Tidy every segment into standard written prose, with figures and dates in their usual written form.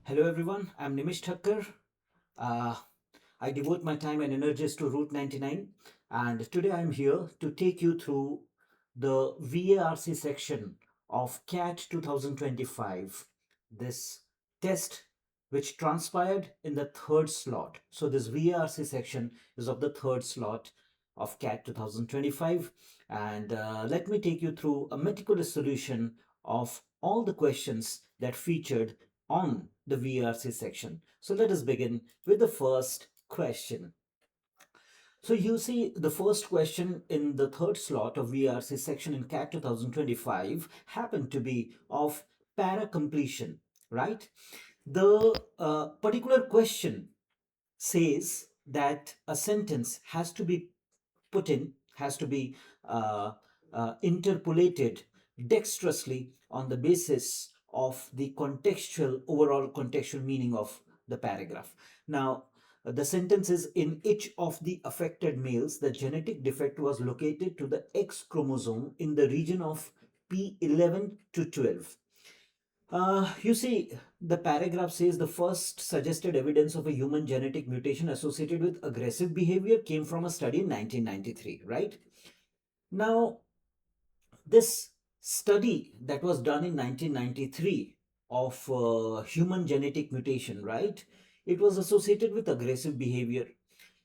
Hello everyone, I'm Nimish Sir. Uh, I devote my time and energies to Route 99, and today I'm here to take you through the VARC section of CAT 2025. This test which transpired in the third slot. So this VARC section is of the third slot of CAT 2025, and let me take you through a meticulous solution of all the questions that featured on the VARC section. So let us begin with the first question. So you see the first question in the third slot of VRC section in CAT 2025 happened to be of para completion, right? The particular question says that a sentence has to be put in, has to be uh, interpolated dexterously on the basis of the overall contextual meaning of the paragraph. Now, the sentence is in each of the affected males, the genetic defect was located to the X chromosome in the region of P11 to 12. You see, the paragraph says the first suggested evidence of a human genetic mutation associated with aggressive behavior came from a study in 1993, right? Now, this study that was done in 1993 of human genetic mutation, right? It was associated with aggressive behavior.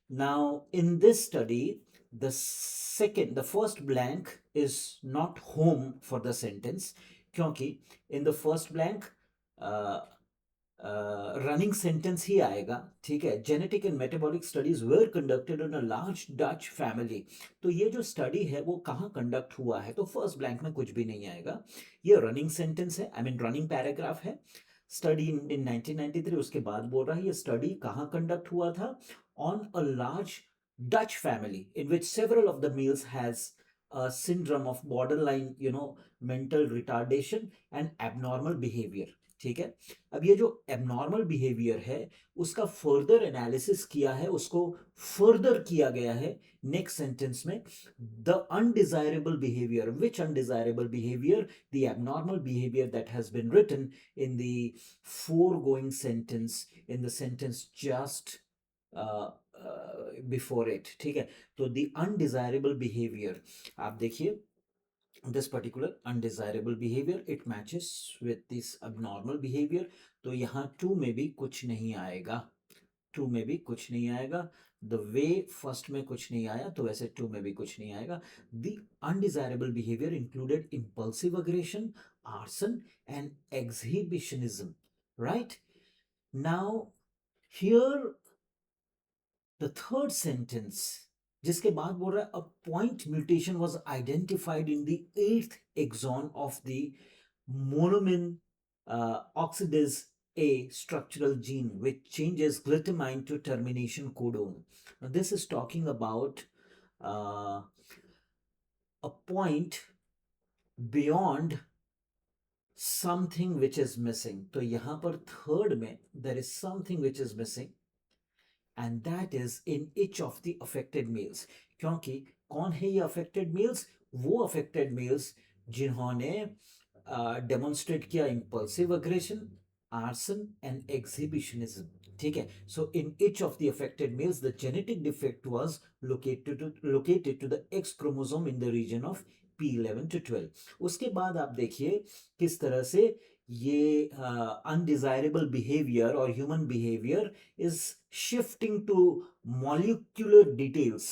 Now, in this study, the first blank is not home for the sentence, क्योंकि in the first blank running sentence ही आएगा, ठीक है. Genetic and metabolic studies were conducted in a large Dutch family. तो ये जो study है वो कहाँ कंडक्ट हुआ है, तो फर्स्ट ब्लैंक में कुछ भी नहीं आएगा. ये रनिंग सेंटेंस है, आई मीन रनिंग पैराग्राफ है. स्टडी इन 1993, उसके बाद बोल रहा है ये स्टडी कहाँ कंडक्ट हुआ था, on a large Dutch family in which several of the males has a syndrome of borderline, mental retardation and abnormal behavior. ठीक है. अब ये जो एबनॉर्मल बिहेवियर है उसका फर्दर एनालिसिस किया है, उसको फर्दर किया गया है नेक्स्ट सेंटेंस में. The undesirable behaviour, which undesirable behaviour, the abnormal behaviour that has been written in the foregoing sentence, in the sentence just before it. ठीक है. तो द अनडिजायरेबल बिहेवियर, आप देखिए, this particular undesirable behavior it matches with this abnormal behavior. तो यहाँ to में भी कुछ नहीं आएगा, टू में भी कुछ नहीं आएगा. द वे फर्स्ट में कुछ नहीं आया तो वैसे टू में भी कुछ नहीं आएगा. The undesirable behaviour included impulsive aggression, arson and exhibitionism, right? Now here the third sentence जिसके बाद बोल रहा है a point mutation was identified in the 8th exon of the monomin oxidase A structural gene which changes glutamine to termination codon. Now this is talking about uh, a point beyond something which is missing. तो यहाँ पर third में there is something which is missing and that is in each of the affected males. क्योंकि कौन है ये affected males? वो affected males जिन्होंने डेमोन्स्ट्रेट किया impulsive aggression, arson and exhibitionism. ठीक है. So in each of the affected males the genetic defect was located to the X chromosome in the region of P11 to 12. उसके बाद आप देखिए किस तरह से ये अनडिजायरेबल बिहेवियर और human behaviour is shifting to molecular details.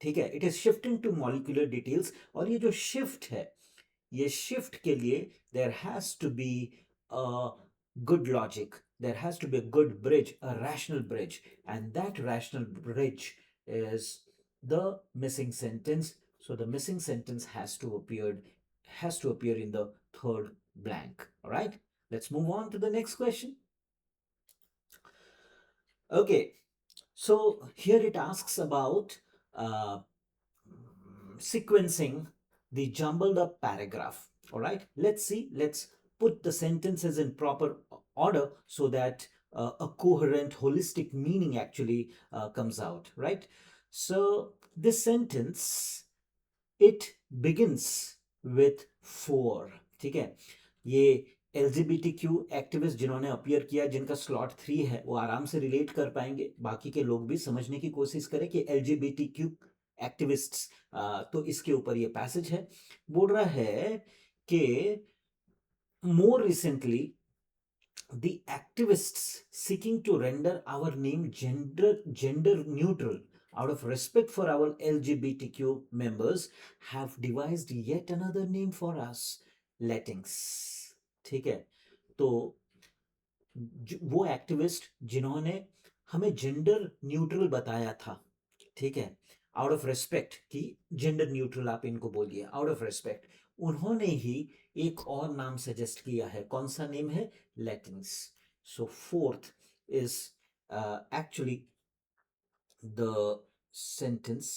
ठीक है. It is shifting to molecular details. और ये जो शिफ्ट है, ये शिफ्ट के लिए there has to be a good logic, there has to be a good bridge, a rational bridge, and that rational bridge is the missing sentence. So the missing sentence has to appear in the third blank. All right, let's move on to the next question. Okay, so here it asks about sequencing the jumbled up paragraph. All right, let's see, let's put the sentences in proper order so that a coherent holistic meaning actually comes out, right? So this sentence, it begins with 4. ठीक है. ये LGBTQ activist जिन्होंने appear किया, जिनका slot 3 है, वो आराम से रिलेट कर पाएंगे, बाकी के लोग भी समझने की कोशिश करें कि LGBTQ एक्टिविस्ट्स। तो इसके ऊपर ये पैसेज है, बोल रहा है कि more recently the activists seeking to render our name gender neutral out of respect for our LGBTQ members have devised yet another name for us, Latinx। ठीक है, तो वो एक्टिविस्ट जिन्होंने हमें जेंडर न्यूट्रल बताया था, ठीक है, आउट ऑफ रेस्पेक्ट कि जेंडर न्यूट्रल आप इनको बोलिए, आउट ऑफ रेस्पेक्ट, उन्होंने ही एक और नाम सजेस्ट किया है। कौन सा नेम है? Latins. So fourth is actually the sentence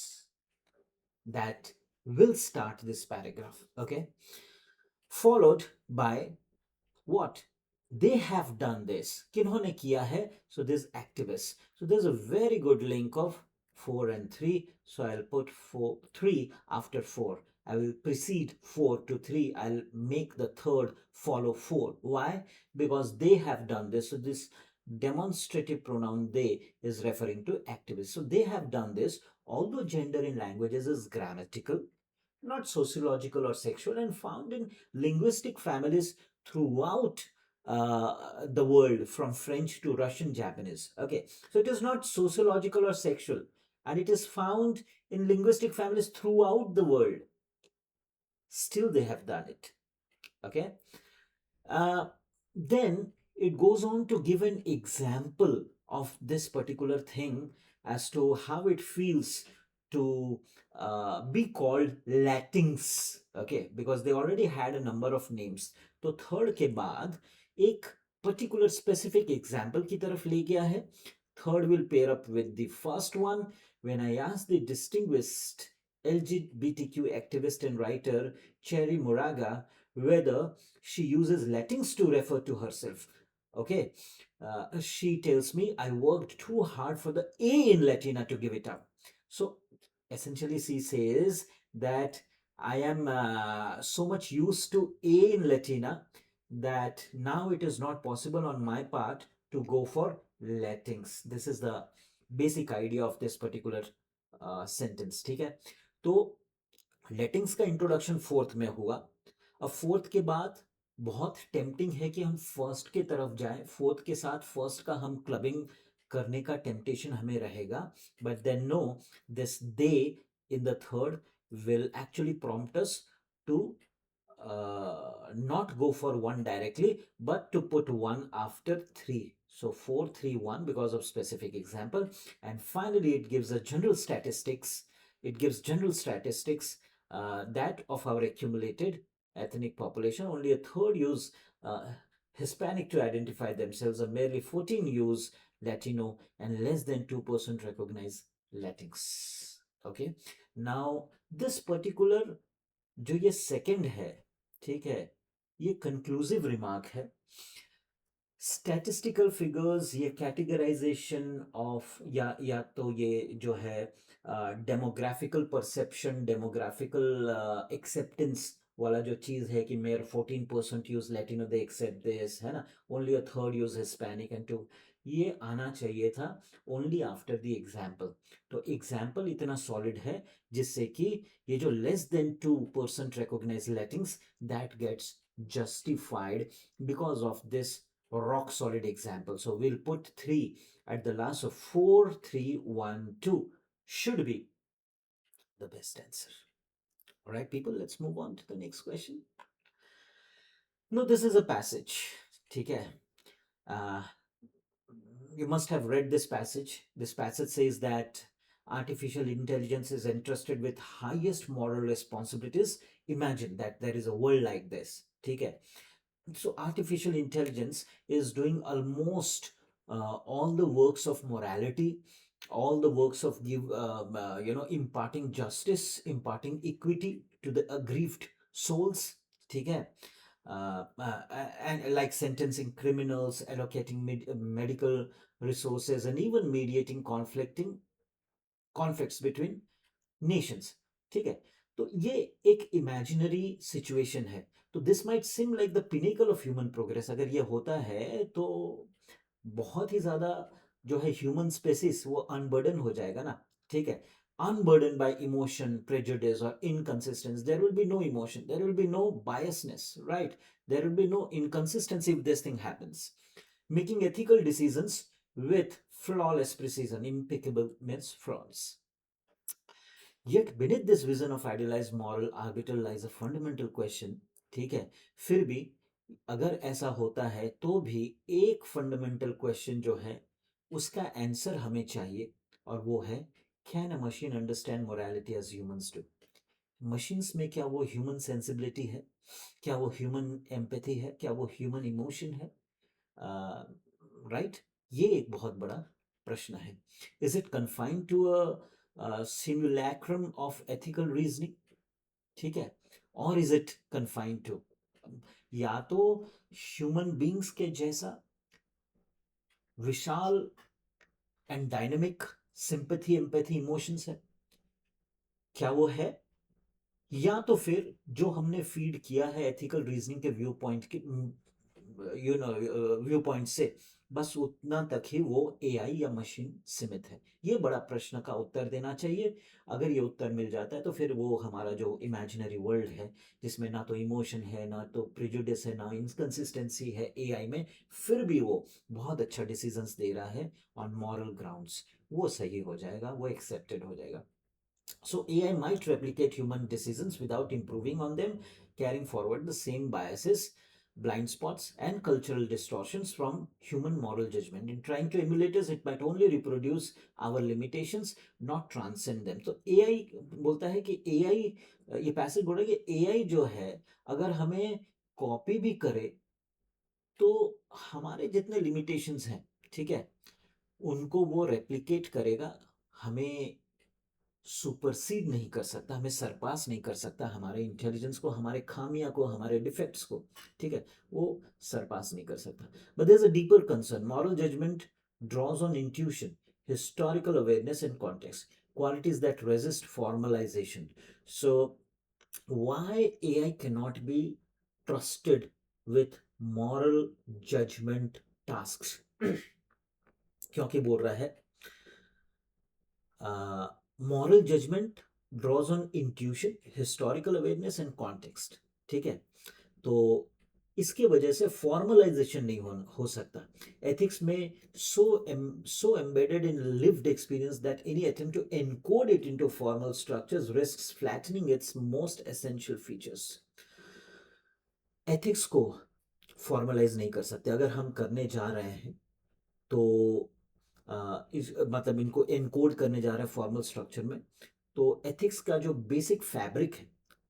that will start this paragraph, okay, followed by what? They have done this. किन्होंने किया है? So this activists. So there's a very good link of 4 and 3. So I'll put 3 after 4. I will precede 4 to 3. I'll make the third follow 4. Why? Because they have done this. So this demonstrative pronoun they is referring to activists. So they have done this. Although gender in languages is grammatical, not sociological or sexual, and found in linguistic families throughout the world, from French to Russian, Japanese. Okay, so it is not sociological or sexual, and it is found in linguistic families throughout the world. Still, they have done it. Okay, then it goes on to give an example of this particular thing as to how it feels to be called Latins, okay, because they already had a number of names. तो third के बाद एक particular specific example की तरफ ले गया है. Third will pair up with the first one. When I asked the distinguished LGBTQ activist and writer Cherry Moraga whether she uses Latins to refer to herself, okay, she tells me, I worked too hard for the A in Latina to give it up. So essentially she says that I am so much used to A in Latina that now it is not possible on my part to go for Latins. This is the basic idea of this particular sentence. ठीक है, तो लेटिंग्स का introduction fourth में हुआ. अब fourth के बाद बहुत टेम्पटिंग है कि हम फर्स्ट के तरफ जाएं, फोर्थ के साथ फर्स्ट का हम क्लबिंग करने का टेम्पटेशन हमें रहेगा, but then no, this they in the third will actually prompt us to not go for one directly, but to put one after three. So 4, 3, 1 because of specific example. And finally, it gives a general statistics. It gives general statistics that of our accumulated ethnic population, only a third use Hispanic to identify themselves, and merely 14 use Latino, and less than 2% recognize Latinx. Okay. Now, this particular जो ये second है, ठीक है, ये conclusive remark है. Statistical figures, ये categorisation of, या तो ये जो है डेमोग्राफिकल परसेप्शन, डेमोग्राफिकल एक्सेप्टेंस वाला जो चीज़ है कि मेरे 14% use Latino, they accept this, है ना, only a third use Hispanic and two, ये आना चाहिए था ओनली आफ्टर द एग्जाम्पल. तो एग्जाम्पल इतना सॉलिड है जिससे कि ये जो less than 2% recognize Latins, that gets justified because of this rock solid example. So we'll put 3 at the last. So 4, 3, 1, 2 should be the best answer. All right, people, let's move on to the next question. Now, this is a passage. Okay. You must have read this passage. This passage says that artificial intelligence is entrusted with highest moral responsibilities. Imagine that there is a world like this. Okay. So artificial intelligence is doing almost all the works of morality, all the works of imparting justice, imparting equity to the aggrieved souls. Okay. And like sentencing criminals, allocating medical resources, and even mediating conflicts between nations. ठीक है, तो ये एक imaginary situation है। तो this might SIM like the pinnacle of human progress. अगर ये होता है तो बहुत ही ज्यादा जो है ह्यूमन स्पेसिस वो अनबर्डन हो जाएगा ना। ठीक है, unburdened by emotion, prejudice, or inconsistency. There will be no emotion, there will be no biasness, right? There will be no inconsistency if this thing happens. Making ethical decisions with flawless precision, impeccable means flawless. Yet beneath this vision of idealized moral arbiter lies a fundamental question. ठीक है, फिर भी अगर ऐसा होता है तो भी एक फंडामेंटल क्वेश्चन जो है उसका आंसर हमें चाहिए, और वो है, can a machine understand morality as humans do? Machines में क्या वो ह्यूमन सेंसिबिलिटी है? क्या वो ह्यूमन एम्पैथी है? क्या वो ह्यूमन इमोशन है? राइट, ये एक बहुत बड़ा प्रश्न है। Is it confined to a simulacrum of ethical reasoning? ठीक है, और इज इट कन्फाइंड टू, या तो ह्यूमन बींग्स के जैसा विशाल and dynamic sympathy empathy emotions है, क्या वो है? या तो फिर जो हमने फीड किया है एथिकल रीजनिंग के व्यू पॉइंट के व्यू पॉइंट से, बस उतना तक ही वो एआई या मशीन सीमित है? ये बड़ा प्रश्न का उत्तर देना चाहिए। अगर ये उत्तर मिल जाता है तो फिर वो हमारा जो इमेजिनरी वर्ल्ड है, जिसमें ना तो इमोशन है, ना तो प्रिजुडिस है, ना इनकंसिस्टेंसी है एआई में, फिर भी वो बहुत अच्छा डिसीजंस दे रहा है ऑन मॉरल ग्राउंड्स, वो सही हो जाएगा, वो एक्सेप्टेड हो जाएगा। So AI might replicate human decisions without improving on them, carrying forward the same biases, blind spots, and cultural distortions from human moral judgment. In trying to emulate us, it might only reproduce our limitations, not transcend them. तो AI बोलता है कि AI, ये passage बोल रहा है कि AI जो है, अगर हमें कॉपी भी करे तो हमारे जितने लिमिटेशंस हैं, ठीक है, उनको वो रेप्लिकेट करेगा, हमें सुपरसीड नहीं कर सकता, हमें सरपास नहीं कर सकता, हमारे इंटेलिजेंस को, हमारे खामियां को, हमारे डिफेक्ट्स को, ठीक है, वो सरपास नहीं कर सकता। But there is a deeper concern, moral judgment draws on intuition, historical awareness and context, qualities that resist formalization. So why AI cannot be trusted with moral judgment tasks? क्योंकि बोल रहा है moral judgment draws on intuition, historical awareness and context. ठीक है, तो इसके वजह से फॉर्मलाइजेशन नहीं हो सकता एथिक्स में, so embedded in lived experience that any attempt to encode it into formal structures risks flattening its most essential features. Ethics को फॉर्मलाइज नहीं कर सकते। अगर हम करने जा रहे हैं तो इस मतलब इनको एनकोड करने जा रहे हैं फॉर्मल स्ट्रक्चर में, तो एथिक्स का जो बेसिक फैब्रिक है,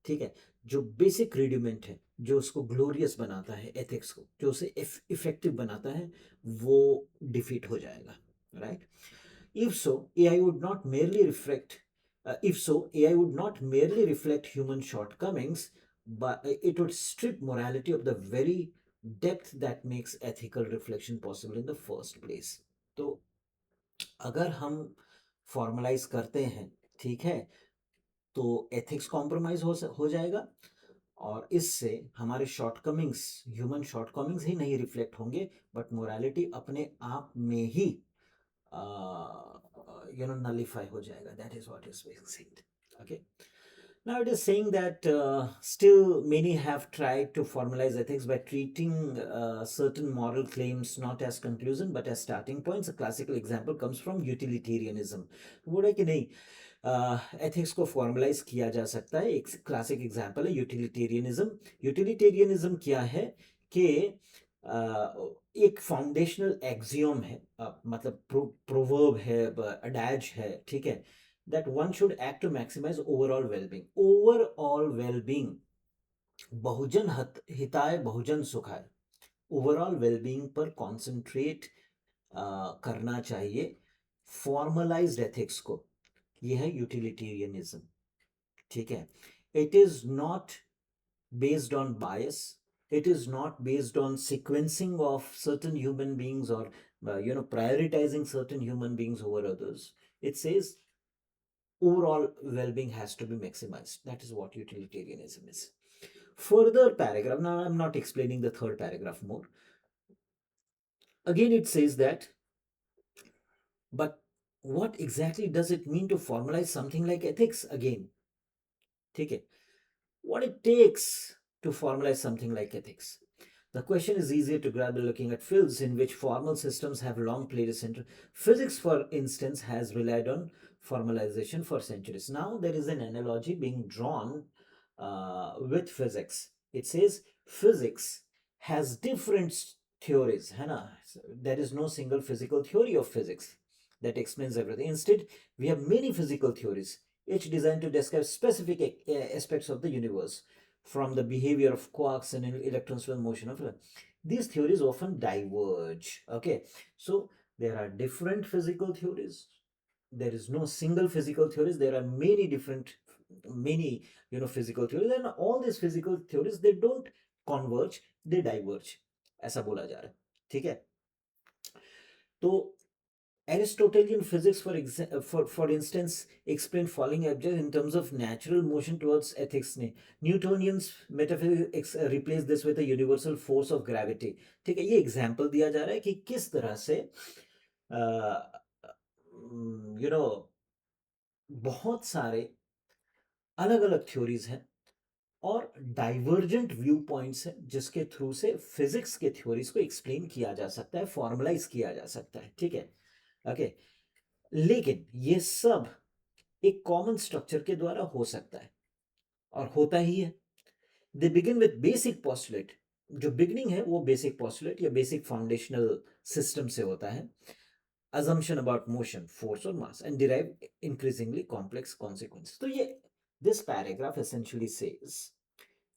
ठीक है, जो बेसिक रेडिमेंट है, जो उसको ग्लोरियस बनाता है, एथिक्स को जो उसे इफेक्टिव बनाता है, वो डिफीट हो जाएगा, right? If so, AI would not merely reflect. If so, AI would not merely reflect human shortcomings, but it would strip morality of the very depth that makes ethical reflection possible in the first place. तो अगर हम formalise करते हैं, ठीक है, तो ethics compromise हो जाएगा, और इससे हमारे शॉर्टकमिंग्स, ह्यूमन शॉर्टकमिंग्स ही नहीं रिफ्लेक्ट होंगे, बट मोरालिटी अपने आप में ही nullify ho jayega. That is what is being said. Okay. Now it is saying that still many have tried to formalize ethics by treating certain moral claims not as conclusion but as starting points. A classical example comes from utilitarianism. बोला कि नहीं, ethics को formalise किया जा सकता है। एक classic example है यूटिलिटेरियनिज्म। यूटिलिटेरियनिज्म क्या है कि एक फाउंडेशनल एक्सियोम है, मतलब प्रोवर्ब है, अडैज है, ठीक है, that one should act to maximize overall wellbeing. Overall wellbeing, बहुजन हिताय बहुजन सुखाय, ओवरऑल वेलबींग पर कॉन्सेंट्रेट करना चाहिए फॉर्मलाइज्ड एथिक्स को। यह है यूटिलिटेरियनिज्म, ठीक है। It is not based on bias, it is not based on sequencing of certain human beings, or prioritizing certain human beings over others. It says overall well-being has to be maximized. That is what utilitarianism is. Further paragraph, now I'm not explaining the third paragraph more. Again, it says that, but what exactly does it mean to formalize something like ethics again? Okay. What it takes to formalize something like ethics. The question is easier to grab by looking at fields in which formal systems have long played a central. Physics, for instance, has relied on formalization for centuries. Now there is an analogy being drawn with physics. It says physics has different theories. है ना? There is no single physical theory of physics that explains everything. Instead, we have many physical theories, each designed to describe specific aspects of the universe, from the behavior of quarks and electrons to the motion of these theories often diverge. Okay, so there are different physical theories. There is no single physical theories. There are many different, many physical theories, and all these physical theories, they don't converge, they diverge. ऐसा बोला जा रहा है. ठीक है. तो Aristotelian physics, for instance, explained falling objects in terms of natural motion towards ethics. ने Newtonian's metaphysics replace this with a universal force of gravity. ठीक है, ये एग्जाम्पल दिया जा रहा है कि किस तरह से यू नो बहुत सारे अलग अलग थ्योरीज हैं और डाइवर्जेंट व्यू पॉइंट्स हैं जिसके थ्रू से फिजिक्स के थ्योरीज को एक्सप्लेन किया जा सकता है, फॉर्मलाइज किया जा सकता है. ठीक है. ओके. लेकिन ये सब एक कॉमन स्ट्रक्चर के द्वारा हो सकता है और होता ही है. They begin with basic postulate. जो बिगनिंग है वो बेसिक पॉस्टुलेट या बेसिक फाउंडेशनल सिस्टम से होता है. assumption about motion, force or mass, and derive increasingly complex consequences. तो ये this paragraph essentially says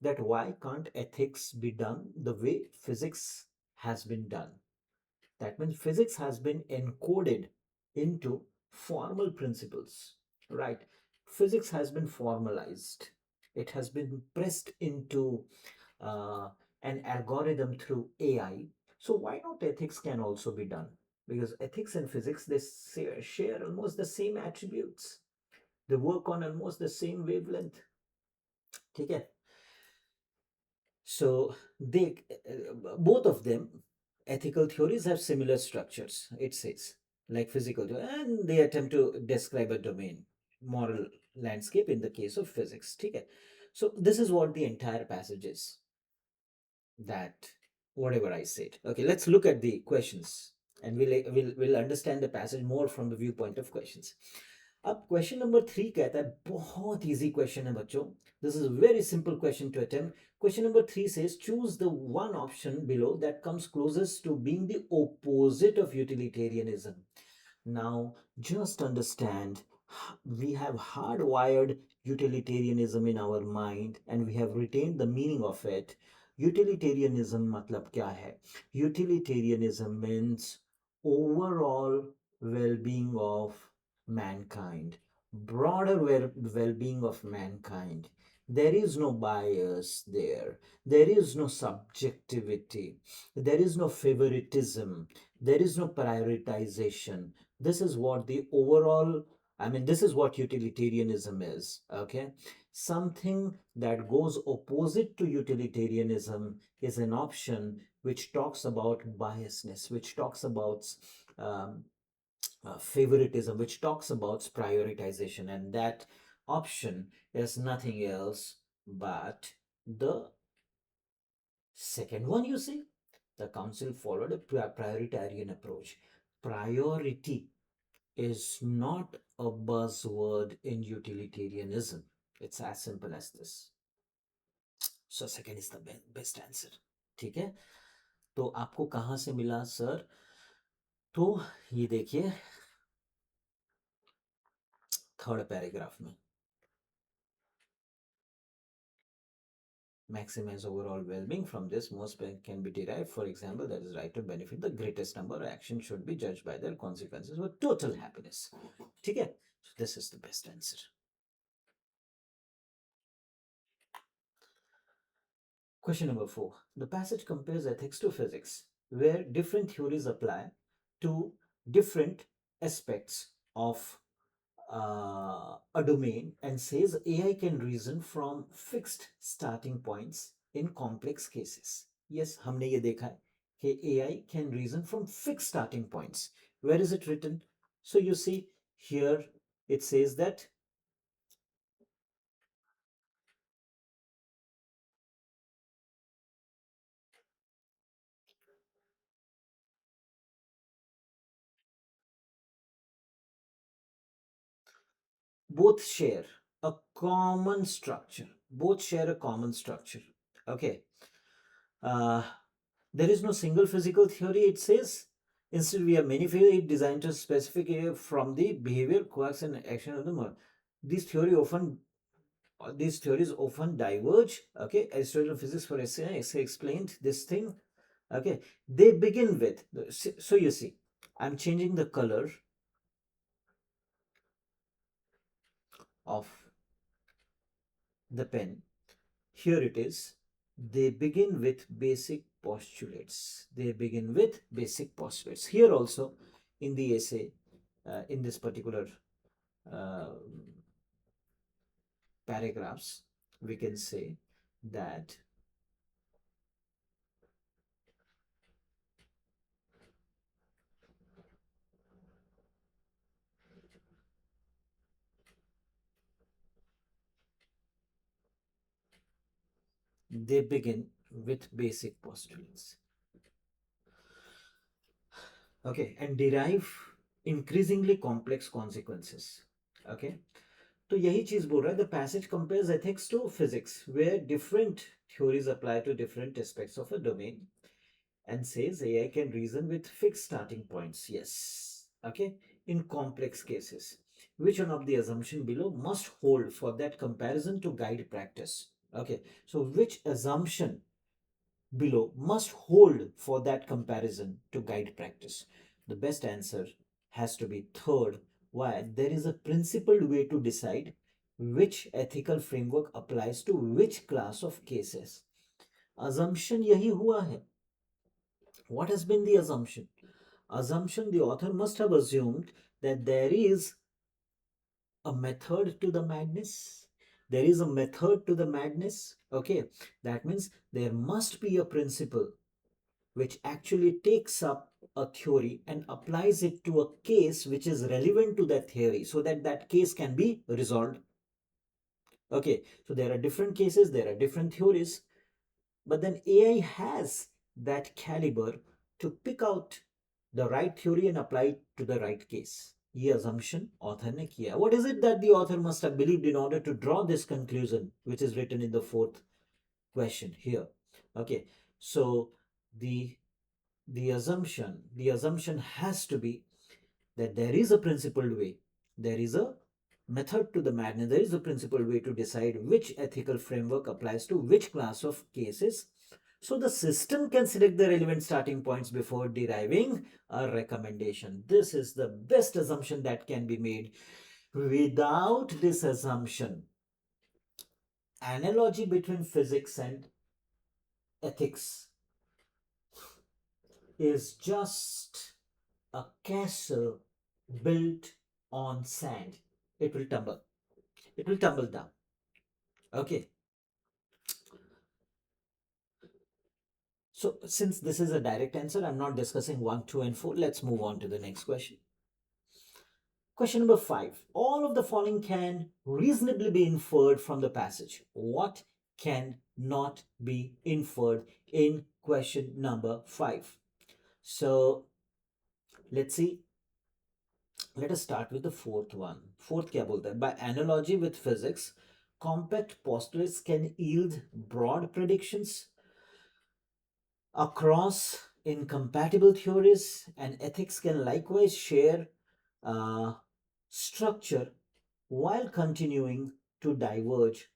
that why can't ethics be done the way physics has been done? That means physics has been encoded into formal principles, right? Physics has been formalized. It has been pressed into uh, an algorithm through AI. So why not ethics can also be done? Because ethics and physics, they share almost the same attributes. They work on almost the same wavelength. ठीक है. So they both of them, ethical theories have similar structures, it says, like physical theory, and they attempt to describe a domain, moral landscape in the case of physics. Okay. So this is what the entire passage is. That whatever I said. Okay, let's look at the questions and we'll understand the passage more from the viewpoint of questions. अब question number 3 कहता है, बहुत easy question है बच्चों. This is very simple question to attempt. Question number 3 says choose the one option below that comes closest to being the opposite of utilitarianism. Now, just understand, we have hardwired utilitarianism in our mind and we have retained the meaning of it. Utilitarianism matlab kya hai? Utilitarianism means overall well-being of mankind, broader well-being of mankind. There is no bias there. There is no subjectivity. There is no favoritism. There is no prioritization. This is what the overall, I mean, this is what utilitarianism is. Okay. Something that goes opposite to utilitarianism is an option which talks about biasness, which talks about um, favoritism, which talks about prioritization, and that option is nothing else but the second one. You see, the council followed a prioritarian approach. Priority is not a buzzword in utilitarianism. It's as simple as this. So second is the best answer. ठीक है. तो आपको कहां से मिला sir? तो ये देखिए थर्ड पैराग्राफ में, maximize overall well-being. From this, most can be derived. For example, that is right to benefit the greatest number. Action should be judged by their consequences for total happiness. ठीक है. So this is the best answer. Question number 4. The passage compares ethics to physics, where different theories apply to different aspects of a domain and says AI can reason from fixed starting points in complex cases. Yes, हमने ये देखा है कि AI can reason from fixed starting points. Where is it written? So you see here it says that both share a common structure. Both share a common structure. Okay. Uh, there is no single physical theory, it says. Instead, we have many theories designed to specific area from the behavior, quarks, and action of the model. These theory often these theories often diverge. Okay, Aristotle physics for essay explained this thing. Okay, they begin with, so you see, I'm changing the color of the pen. Here it is. They begin with basic postulates. They begin with basic postulates. Here also, in the essay, in this particular uh, paragraphs, we can say that they begin with basic postulates. Okay, and derive increasingly complex consequences. Okay, तो यही चीज बोल रहा है, the passage compares ethics to physics where different theories apply to different aspects of a domain and says AI can reason with fixed starting points. Yes. Okay. In complex cases, which one of the assumption below must hold for that comparison to guide practice? Okay. So which assumption below must hold for that comparison to guide practice? The best answer has to be third. Why? There is a principled way to decide which ethical framework applies to which class of cases. Assumption यही हुआ है. What has been the assumption? Assumption, the author must have assumed that there is a method to the madness. There is a method to the madness. Okay, that means there must be a principle which actually takes up a theory and applies it to a case which is relevant to that theory so that that case can be resolved. Okay, so there are different cases, there are different theories, but then AI has that caliber to pick out the right theory and apply it to the right case. ये assumption author ने किया. What is it that the author must have believed in order to draw this conclusion, which is written in the fourth question here? Okay, so the the assumption has to be that there is a principled way, there is a method to the madness, there is a principled way to decide which ethical framework applies to which class of cases, so the system can select the relevant starting points before deriving a recommendation. This is the best assumption that can be made. Without this assumption, analogy between physics and ethics is just a castle built on sand. It will tumble. It will tumble down. Okay. So since this is a direct answer, I'm not discussing 1, 2, and 4. Let's move on to the next question. Question number 5. All of the following can reasonably be inferred from the passage. What can not be inferred in question number 5? So let's see. Let us start with the fourth one. Fourth क्या बोलता है? By analogy with physics, compact postulates can yield broad predictions across incompatible theories, and ethics can likewise share uh, structure while continuing to diverge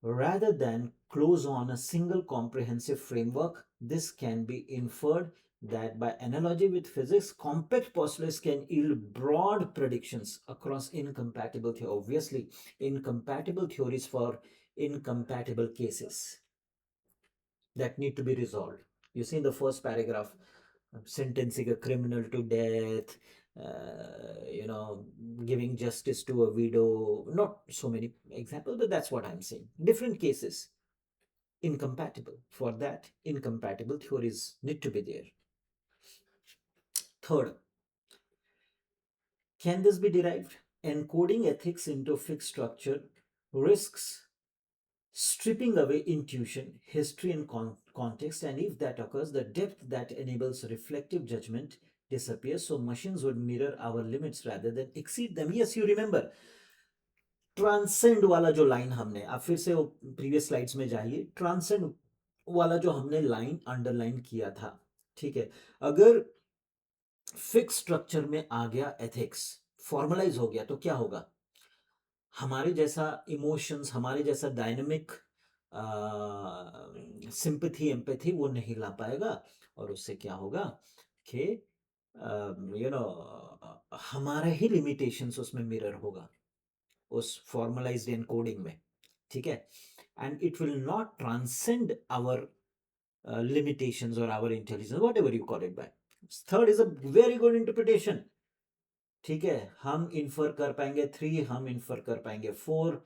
rather than close on a single comprehensive framework. This can be inferred that by analogy with physics, compact postulates can yield broad predictions across incompatible theories. Obviously, incompatible theories for incompatible cases that need to be resolved. You see in the first paragraph, sentencing a criminal to death, you know, giving justice to a widow. Not so many examples, but that's what I'm saying. Different cases, incompatible. For that, incompatible theories need to be there. Third, can this be derived? Encoding ethics into fixed structure risks stripping away intuition, history, and context, and if that occurs, the depth that enables reflective judgment disappears. So machines would mirror our limits rather than exceed them. Yes, you remember transcend वाला जो line हमने, आप फिर से वो previous slides में जाइए, transcend वाला जो हमने लाइन अंडरलाइन किया था, ठीक है, अगर फिक्स स्ट्रक्चर में आ गया एथिक्स, फॉर्मलाइज हो गया, तो क्या होगा? हमारे जैसा इमोशंस, हमारे जैसा डायनेमिक सिंपैथी एम्पैथी वो नहीं ला पाएगा, और उससे क्या होगा कि यू नो हमारा ही लिमिटेशंस उसमें मिरर होगा उस फॉर्मलाइज्ड एनकोडिंग में, ठीक है, and it will not transcend our limitations or our intelligence, whatever you call it by. Third is a very good interpretation. ठीक है, हम इन्फर कर पाएंगे 3, हम इन्फर कर पाएंगे 4,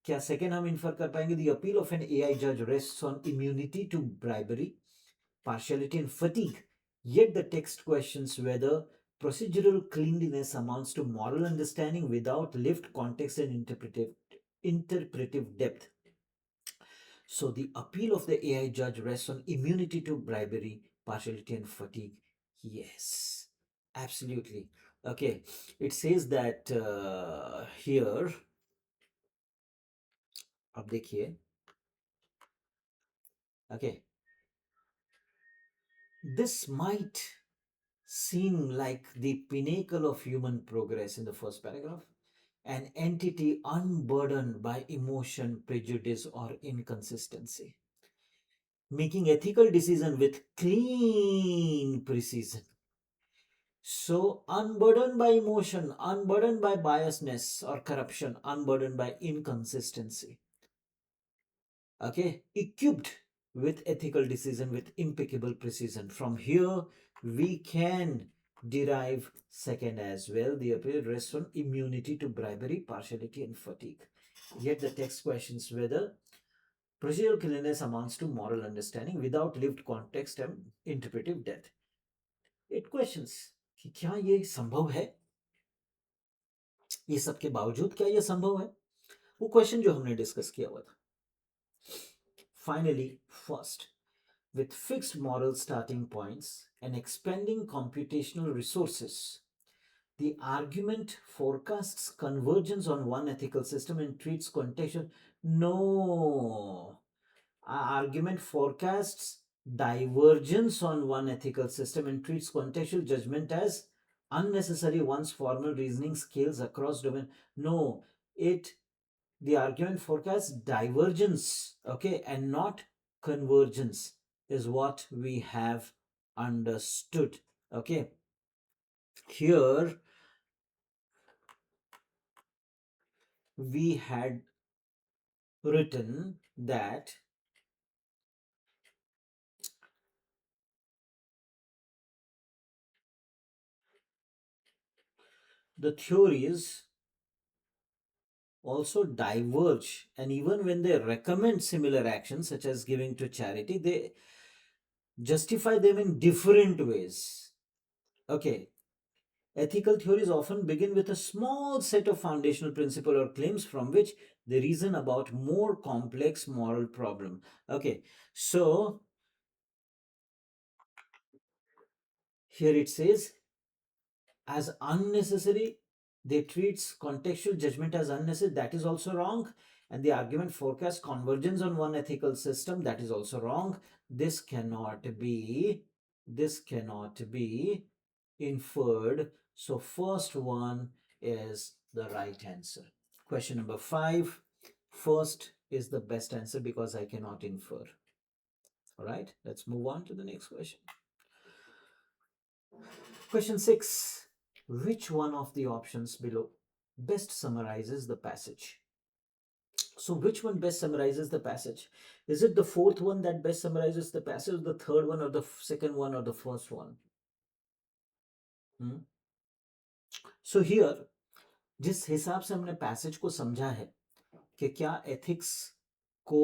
क्या सेकेंड हम इन्फर कर पाएंगे? The appeal of an AI जज rests on immunity to bribery, partiality and fatigue, yet the text questions whether procedural cleanliness amounts to moral understanding without lived context and interpretive depth. So the appeal of the AI judge rests on immunity to bribery, partiality, and fatigue. Yes, absolutely. Okay, it says that here, अब देखिए, okay, this might seem like the pinnacle of human progress in the first paragraph, an entity unburdened by emotion, prejudice, or inconsistency, making ethical decision with clean precision. So, unburdened by emotion, unburdened by biasness or corruption, unburdened by inconsistency. Okay, equipped with ethical decision with impeccable precision. From here, we can derive second as well. The appeal rests on immunity to bribery, partiality, and fatigue. Yet the text questions whether procedural cleanliness amounts to moral understanding without lived context and interpretive depth. It questions कि क्या ये संभव है? ये सबके बावजूद क्या ये संभव है? वो क्वेश्चन जो हमने डिस्कस किया हुआ था. Finally, first, with fixed moral starting points and expending computational resources, the argument forecasts convergence on one ethical system and treats contextual. No. Argument forecasts divergence on one ethical system and treats contextual judgment as unnecessary once formal reasoning scales across domain. No, it the argument forecasts divergence, okay, and not convergence is what we have understood. Okay, here we had written that the theories also diverge, and even when they recommend similar actions such as giving to charity, they justify them in different ways. Okay, ethical theories often begin with a small set of foundational principles or claims from which they reason about more complex moral problem. Okay, so here it says as unnecessary, they treats contextual judgment as unnecessary, that is also wrong, and the argument forecasts convergence on one ethical system, that is also wrong. This cannot be inferred. So first one is the right answer. Question number 5, first is the best answer because I cannot infer. All right, let's move on to the next question. Question 6. Which one of the options below best summarizes the passage? So which one best summarizes the passage? Is it the fourth one that best summarizes the passage, the third one, or the second one, or the first one? Hmm? So here जिस हिसाब से हमने passage को समझा है कि क्या ethics को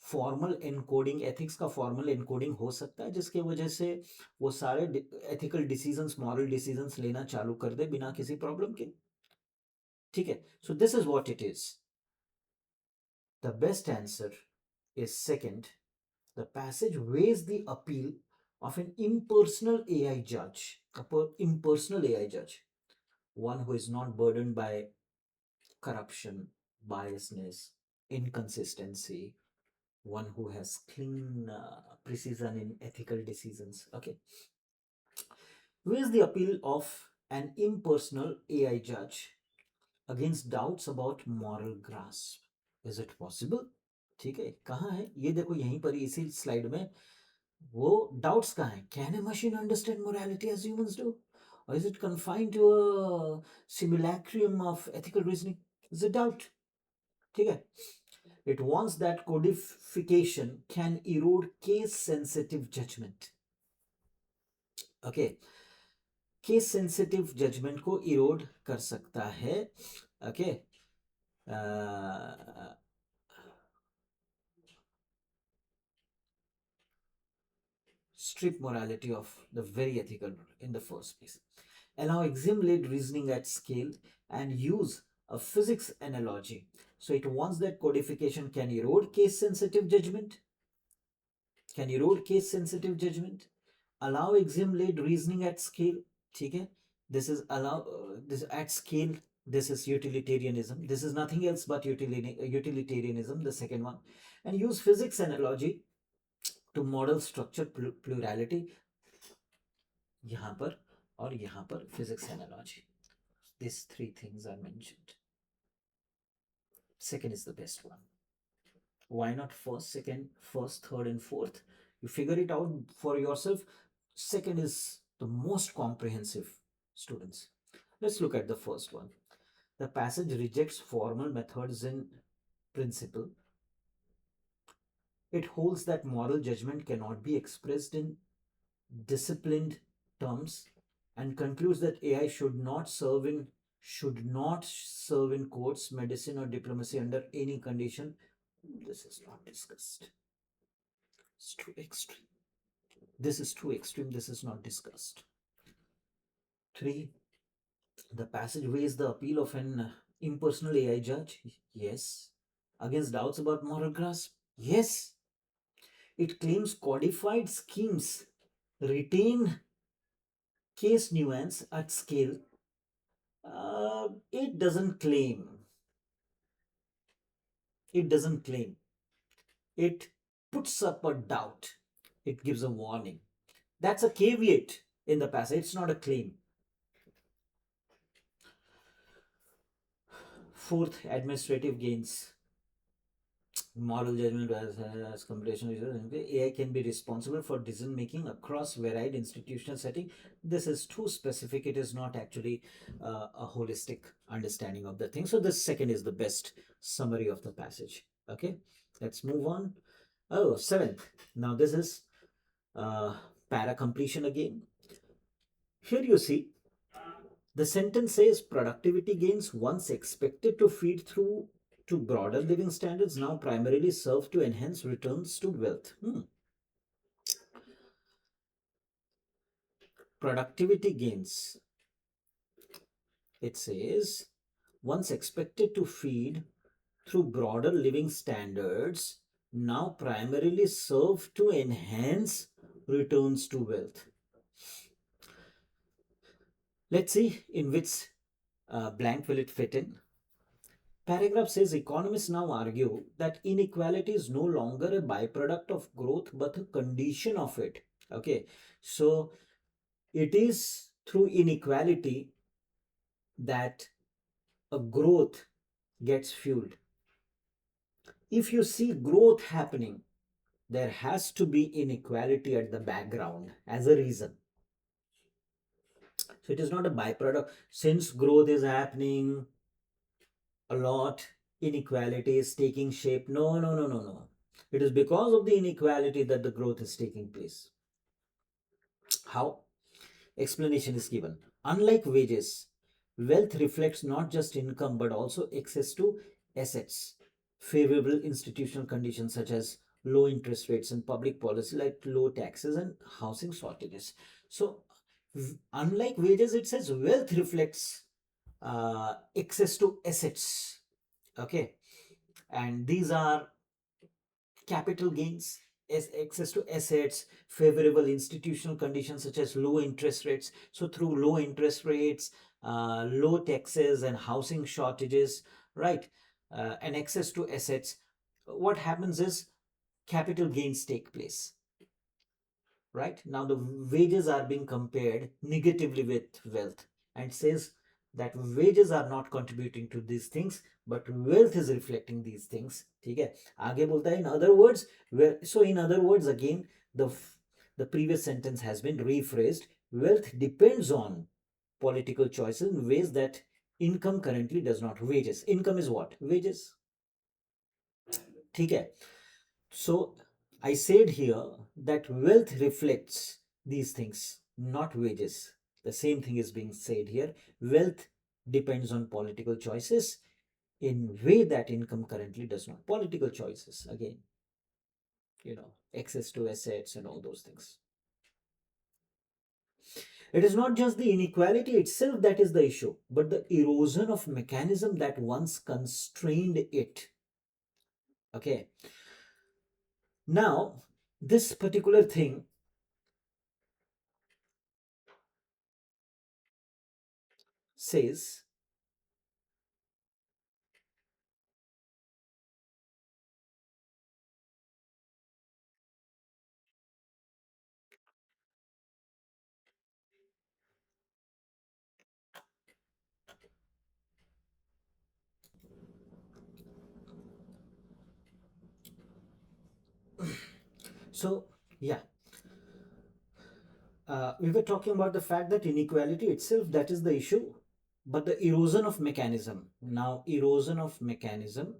फॉर्मल एनकोडिंग, एथिक्स का फॉर्मल एनकोडिंग हो सकता है जिसके वजह से वो सारे एथिकल डिसीजंस, मॉरल डिसीजंस लेना चालू कर दे बिना किसी प्रॉब्लम के। ठीक है, सो this is what it is. The best answer is second. The passage weighs the appeal of an impersonal AI judge, impersonal AI judge, one who is not burdened by corruption, biasness, inconsistency, one who has clean precision in ethical decisions. Okay. Weighs the appeal of an impersonal AI judge against doubts about moral grasp. Is it possible? ठीक है, कहाँ है ये? देखो यहीं पर इसी slide में वो डाउट्स कहाँ हैं? Can a machine understand morality as humans do, और is it confined to a simulacrum of ethical reasoning? Is it doubt? ठीक है, it wants that codification can erode case sensitive judgment. Okay, case sensitive judgment को erode कर सकता है. Okay, strip morality of the very ethical in the first place. Allow exim-led reasoning at scale and use a physics analogy. So it wants that codification can erode case-sensitive judgment, allow exim-led reasoning at scale. ठीक है, this is allow this at scale. This is utilitarianism. This is nothing else but utilitarianism, the second one. And use physics analogy to model structure plurality. यहाँ पर और यहाँ पर physics analogy. These three things are mentioned. Second is the best one. Why not first, second, first, third, and fourth? You figure it out for yourself. Second is the most comprehensive, students. Let's look at the first one. The passage rejects formal methods in principle. It holds that moral judgment cannot be expressed in disciplined terms and concludes that AI should not serve in courts, medicine, or diplomacy under any condition. This is not discussed. It's too extreme. This is too extreme. This is not discussed. 3. The passage weighs the appeal of an impersonal AI judge. Yes. Against doubts about moral grasp. Yes. It claims codified schemes retain case nuance at scale. It doesn't claim. It puts up a doubt. It gives a warning. That's a caveat in the passage. It's not a claim. Fourth, administrative gains. Moral judgment as computation. AI can be responsible for decision making across varied institutional setting. This is too specific. It is not actually a holistic understanding of the thing. So this second is the best summary of the passage. Okay, let's move on. Oh, seventh. Now this is para completion again. Here you see the sentence says productivity gains once expected to feed through to broader living standards now primarily serve to enhance returns to wealth. Productivity gains, it says, once expected to feed through broader living standards now primarily serve to enhance returns to wealth. Let's see in which blank will it fit in. Paragraph says economists now argue that inequality is no longer a byproduct of growth but a condition of it. Okay, so it is through inequality that a growth gets fueled. If you see growth happening, there has to be inequality at the background as a reason. So it is not a byproduct. Since growth is happening a lot, inequality is taking shape. No, no, no, no, no. It is because of the inequality that the growth is taking place. How? Explanation is given. Unlike wages, wealth reflects not just income but also access to assets, favorable institutional conditions such as low interest rates and public policy like low taxes and housing shortages. So unlike wages, it says wealth reflects access to assets. Okay, and these are capital gains, access to assets, favorable institutional conditions such as low interest rates. So through low interest rates, low taxes and housing shortages, right, and access to assets, what happens is capital gains take place. Right now the wages are being compared negatively with wealth and says that wages are not contributing to these things but wealth is reflecting these things. ठीक है, आगे बोलता है in other words, so in other words again, the the previous sentence has been rephrased. Wealth depends on political choices in ways that income currently does not. Wages, income is what? Wages. ठीक है, so I said here that wealth reflects these things, not wages. The same thing is being said here. Wealth depends on political choices in way that income currently does not. Political choices, again, access to assets and all those things. It is not just the inequality itself that is the issue, but the erosion of mechanism that once constrained it. Okay. Now, this particular thing says, so yeah, we were talking about the fact that inequality itself, that is the issue, but the erosion of mechanism. Now, erosion of mechanism,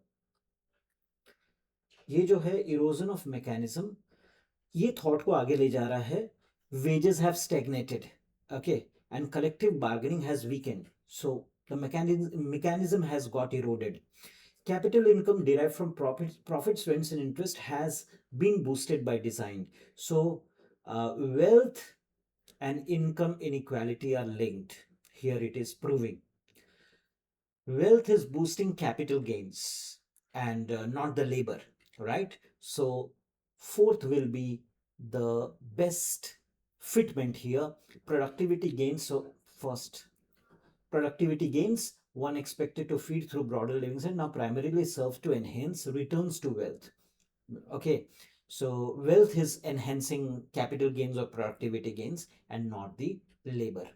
ये जो है erosion of mechanism, ये thought को आगे ले जा रहा है. Wages have stagnated, okay, and collective bargaining has weakened. So the mechanism has got eroded. Capital income derived from profits, rents, and interest has been boosted by design. So wealth and income inequality are linked. Here it is proving. Wealth is boosting capital gains and not the labor, right? So, fourth will be the best fitment here. Productivity gains. So, first, productivity gains, one expected to feed through broader livings and now primarily serve to enhance returns to wealth. Okay, so wealth is enhancing capital gains or productivity gains and not the labor,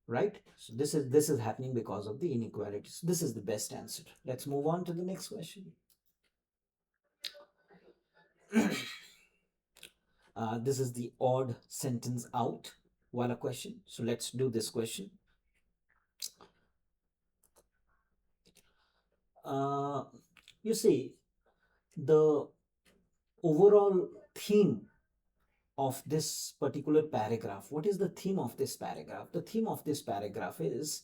right? So this is happening because of the inequalities. This is the best answer. Let's move on to the next question. This is the odd sentence out wala question. So let's do this question. uh, you see, the overall theme of this particular paragraph, what is the theme of this paragraph? The theme of this paragraph is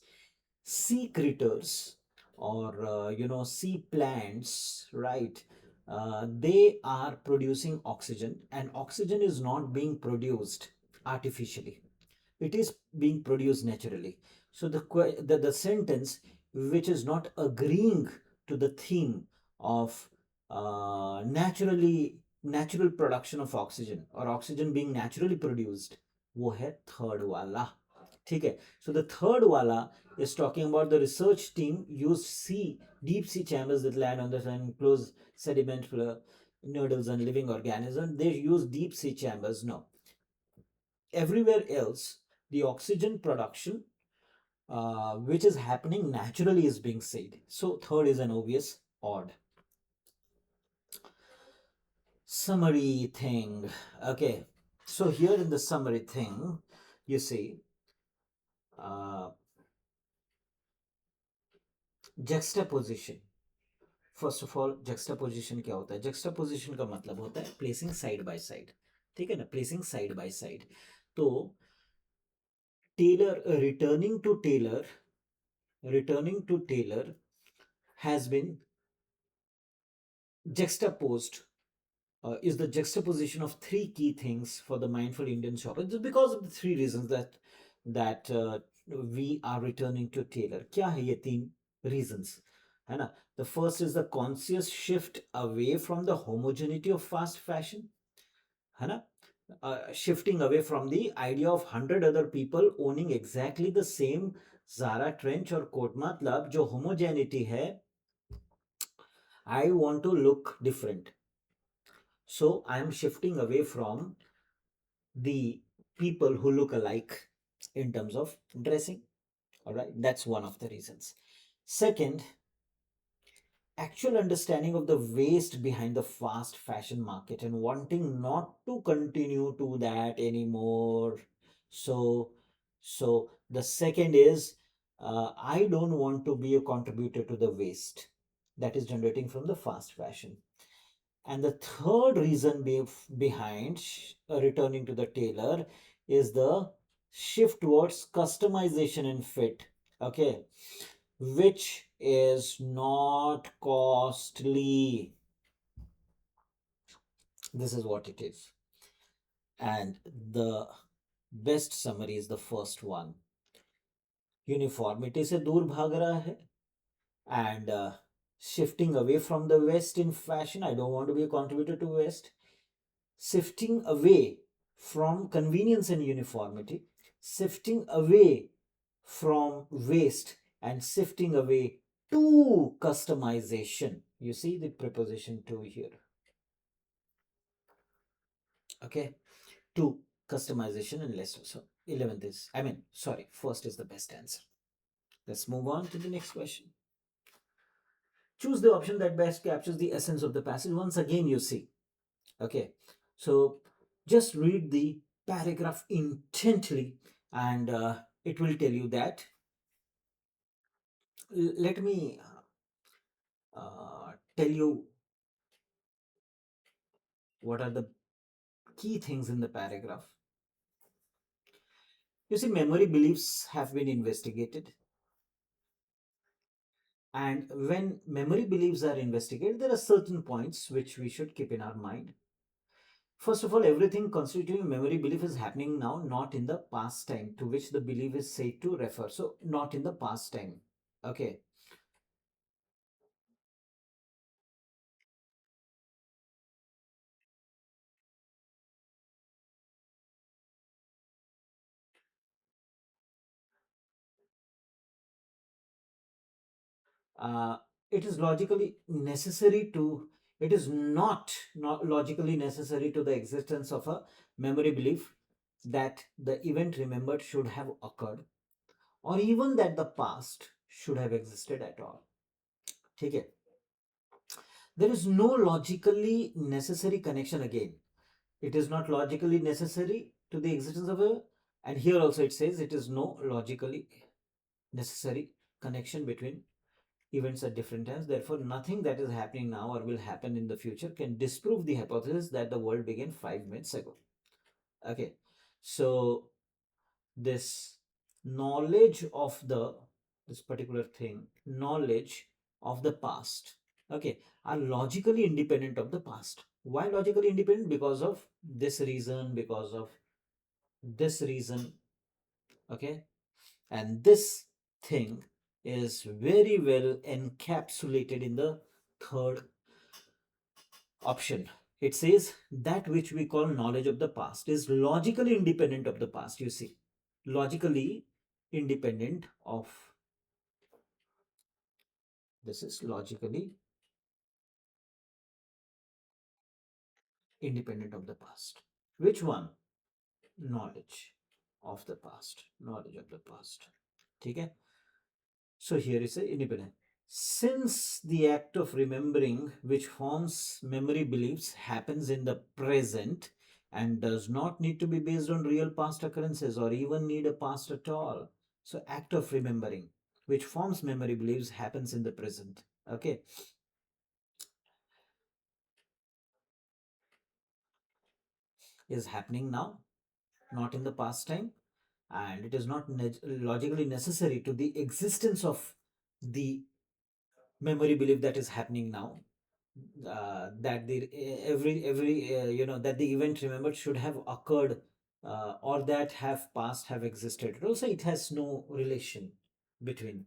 sea critters or sea plants, right? They are producing oxygen and oxygen is not being produced artificially, it is being produced naturally. So the sentence which is not agreeing to the theme of natural production of oxygen or oxygen being naturally produced, वो है third वाला. ठीक है, so the third wala is talking about the research team used deep sea chambers that land on the enclosed sediment nodules and living organisms. They use deep sea chambers. No, everywhere else the oxygen production which is happening naturally is being said. So third is an obvious odd. Summary thing. Okay, so here in the summary thing you see juxtaposition. First of all juxtaposition क्या होता है? juxtaposition का मतलब होता है placing side by side. ठीक है ना, प्लेसिंग साइड बाय साइड. तो Taylor, returning to Taylor returning to tailor has been juxtaposed, is the juxtaposition of three key things for the mindful Indian shopper. Just because of the three reasons that we are returning to tailor. क्या है ये तीन reasons? है ना? The first is the conscious shift away from the homogeneity of fast fashion. है ना? Shifting away from the idea of 100 other people owning exactly the same Zara trench or coat. मतलब जो homogeneity है, I want to look different. So I am shifting away from the people who look alike in terms of dressing. All right, that's one of the reasons. Second, actual understanding of the waste behind the fast fashion market and wanting not to continue to that anymore. So the second is, I don't want to be a contributor to the waste that is generating from the fast fashion. And the third reason behind returning to the tailor is the shift towards customization and fit. Okay, which is not costly. This is what it is. And the best summary is the first one. Uniformity से दूर भाग रहा है, and shifting away from the West in fashion. I don't want to be a contributor to West. Shifting away from convenience and uniformity, shifting away from waste, and shifting away to customization. You see the preposition to here. Okay, to customization and less. So 11th is, I mean, sorry, first is the best answer. Let's move on to the next question. Choose the option that best captures the essence of the passage. Once again, you see. Okay, so just read the paragraph intently, and it will tell you that. Let me tell you what are the key things in the paragraph. You see, memory beliefs have been investigated, and when memory beliefs are investigated, there are certain points which we should keep in our mind. First of all, everything constituting memory belief is happening now, not in the past time to which the belief is said to refer. So, not in the past time. Okay. Uh, it is logically necessary to, it is not logically necessary to the existence of a memory belief that the event remembered should have occurred, or even that the past should have existed at all. Okay. There is no logically necessary connection again. It is not logically necessary to the existence of a, and here also it says it is no logically necessary connection between events at different times. Therefore, nothing that is happening now or will happen in the future can disprove the hypothesis that the world began 5 minutes ago. Okay, so this knowledge of the, this particular thing, knowledge of the past, okay, are logically independent of the past. Why logically independent? Because of this reason, because of this reason. Okay, and this thing is very well encapsulated in the third option. It says that which we call knowledge of the past is logically independent of the past. You see, logically independent of, this is logically independent of the past. Which one? Knowledge of the past. Knowledge of the past. Okay. So here is a independent. Since the act of remembering, which forms memory beliefs, happens in the present and does not need to be based on real past occurrences or even need a past at all. So act of remembering, which forms memory beliefs, happens in the present. Okay. Is happening now, not in the past time. and it is not logically necessary to the existence of the memory belief that is happening now, that the every that the event remembered should have occurred, or that have past have existed. Also, it has no relation between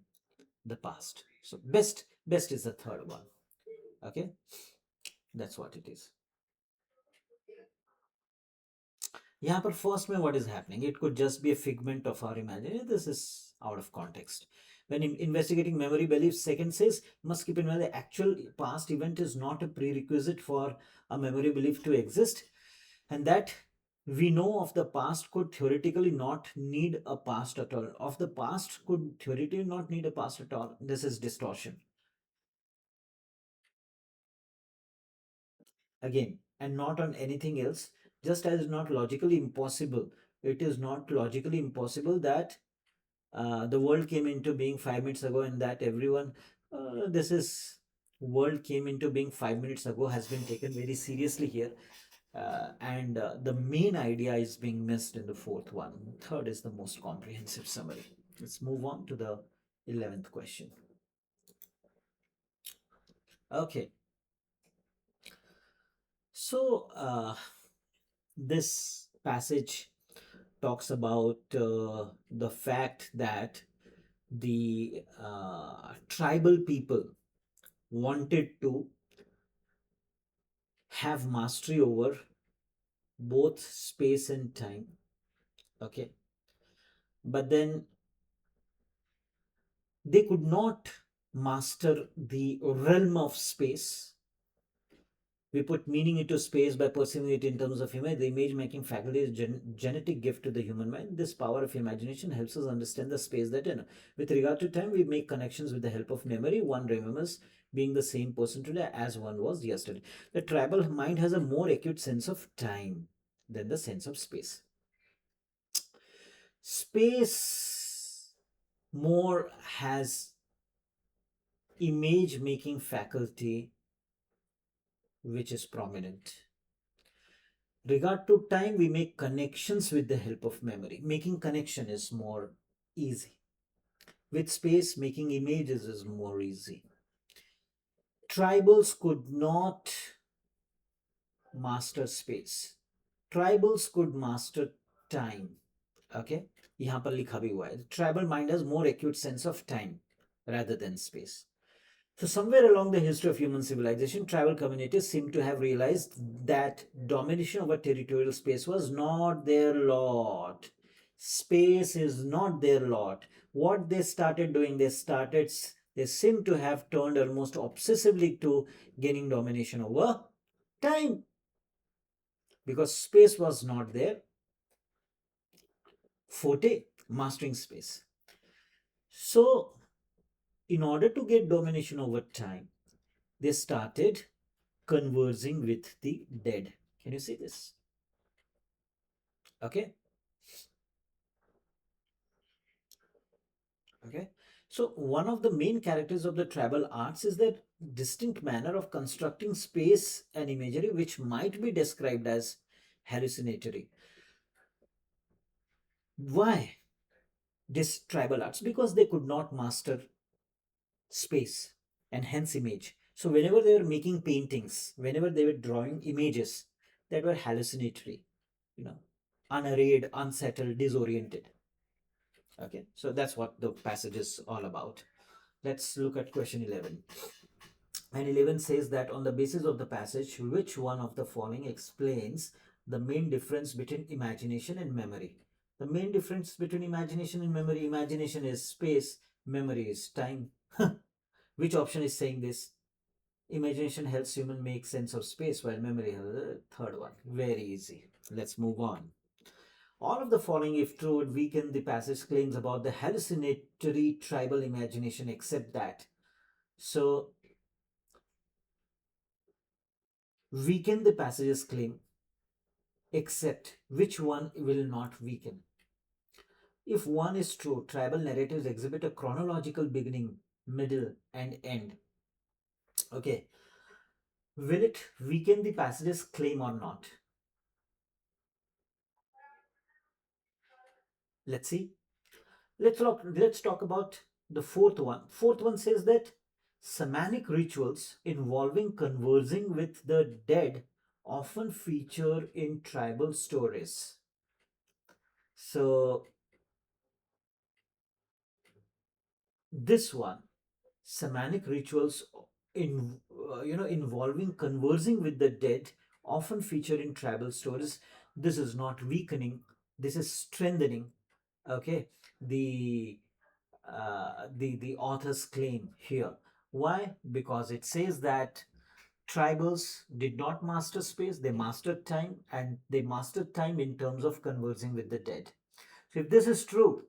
the past. So best is the third one. Okay, that's what it is. Yeah, but first, man, what is happening? It could just be a figment of our imagination. This is out of context. When investigating memory beliefs, second says, must keep in mind the actual past event is not a prerequisite for a memory belief to exist, and that we know of the past could theoretically not need a past at all. Of the past could theoretically not need a past at all. This is distortion. Again, and not on anything else, just as not logically impossible. It is not logically impossible that the world came into being 5 minutes ago, and that everyone, this is world came into being 5 minutes ago has been taken very seriously here, and the main idea is being missed in the fourth one. Third is the most comprehensive summary. Let's move on to the 11th question. Okay, so this passage talks about the fact that the tribal people wanted to have mastery over both space and time. Okay, but then they could not master the realm of space. We put meaning into space by perceiving it in terms of image. The image making faculty is genetic gift to the human mind. This power of imagination helps us understand the space that in. With regard to time, we make connections with the help of memory. One remembers being the same person today as one was yesterday. The tribal mind has a more acute sense of time than the sense of space. Space more has image making faculty which is prominent. Regard to time, we make connections with the help of memory. Making connection is more easy. With space, making images is more easy. Tribals could not master space. Tribals could master time. Okay, यहाँ पर लिखा भी हुआ है. Tribal mind has more acute sense of time rather than space. So, somewhere along the history of human civilization, tribal communities seem to have realized that domination over territorial space was not their lot. Space is not their lot. What they started doing, they seem to have turned almost obsessively to gaining domination over time, because space was not their forte, mastering space. So, in order to get domination over time, they started conversing with the dead. Can you see this? Okay. Okay. So one of the main characters of the tribal arts is that distinct manner of constructing space and imagery, which might be described as hallucinatory. Why this tribal arts? Because they could not master space and hence image. So whenever they were making paintings, whenever they were drawing images that were hallucinatory, you know, unarrayed, unsettled, disoriented. Okay, so that's what the passage is all about. Let's look at question 11. And 11 says that on the basis of the passage, which one of the following explains the main difference between imagination and memory? The main difference between imagination and memory: imagination is space, memory is time. Which option is saying this? Imagination helps human make sense of space, while memory is the third one. Very easy. Let's move on. All of the following, if true, would weaken the passage claims about the hallucinatory tribal imagination, except that. So, weaken the passage's claim, except which one will not weaken? If one is true, tribal narratives exhibit a chronological beginning, middle, and end. Okay. Will it weaken the passage's claim or not? Let's see. Let's talk about the fourth one. Fourth one says that shamanic rituals involving conversing with the dead often feature in tribal stories. So this one, shamanic rituals in involving conversing with the dead often feature in tribal stories. This is not weakening, this is strengthening, okay, the the author's claim here. Why? Because it says that tribals did not master space, they mastered time, and they mastered time in terms of conversing with the dead. So if this is true,